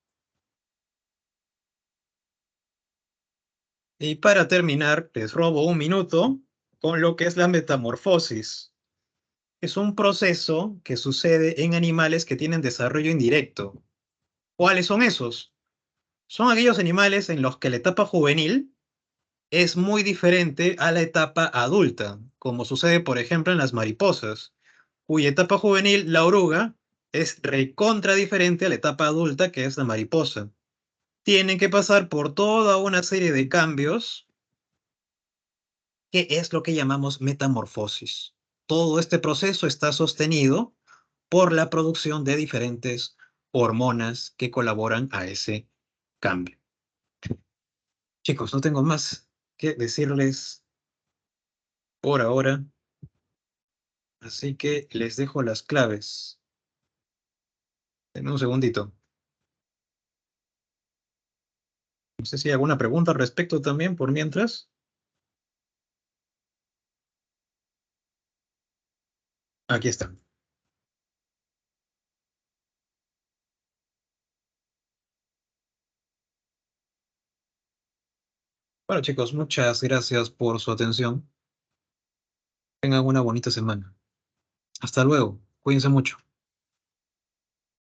Y para terminar, les robo un minuto con lo que es la metamorfosis. Es un proceso que sucede en animales que tienen desarrollo indirecto. ¿Cuáles son esos? Son aquellos animales en los que la etapa juvenil es muy diferente a la etapa adulta, como sucede, por ejemplo, en las mariposas, cuya etapa juvenil, la oruga, es recontra diferente a la etapa adulta, que es la mariposa. Tienen que pasar por toda una serie de cambios, que es lo que llamamos metamorfosis. Todo este proceso está sostenido por la producción de diferentes hormonas que colaboran a ese cambio. Chicos, no tengo más que decirles por ahora. Así que les dejo las claves. Denme un segundito. No sé si hay alguna pregunta al respecto también por mientras. Aquí está. Bueno, chicos, muchas gracias por su atención. Tengan una bonita semana. Hasta luego. Cuídense mucho.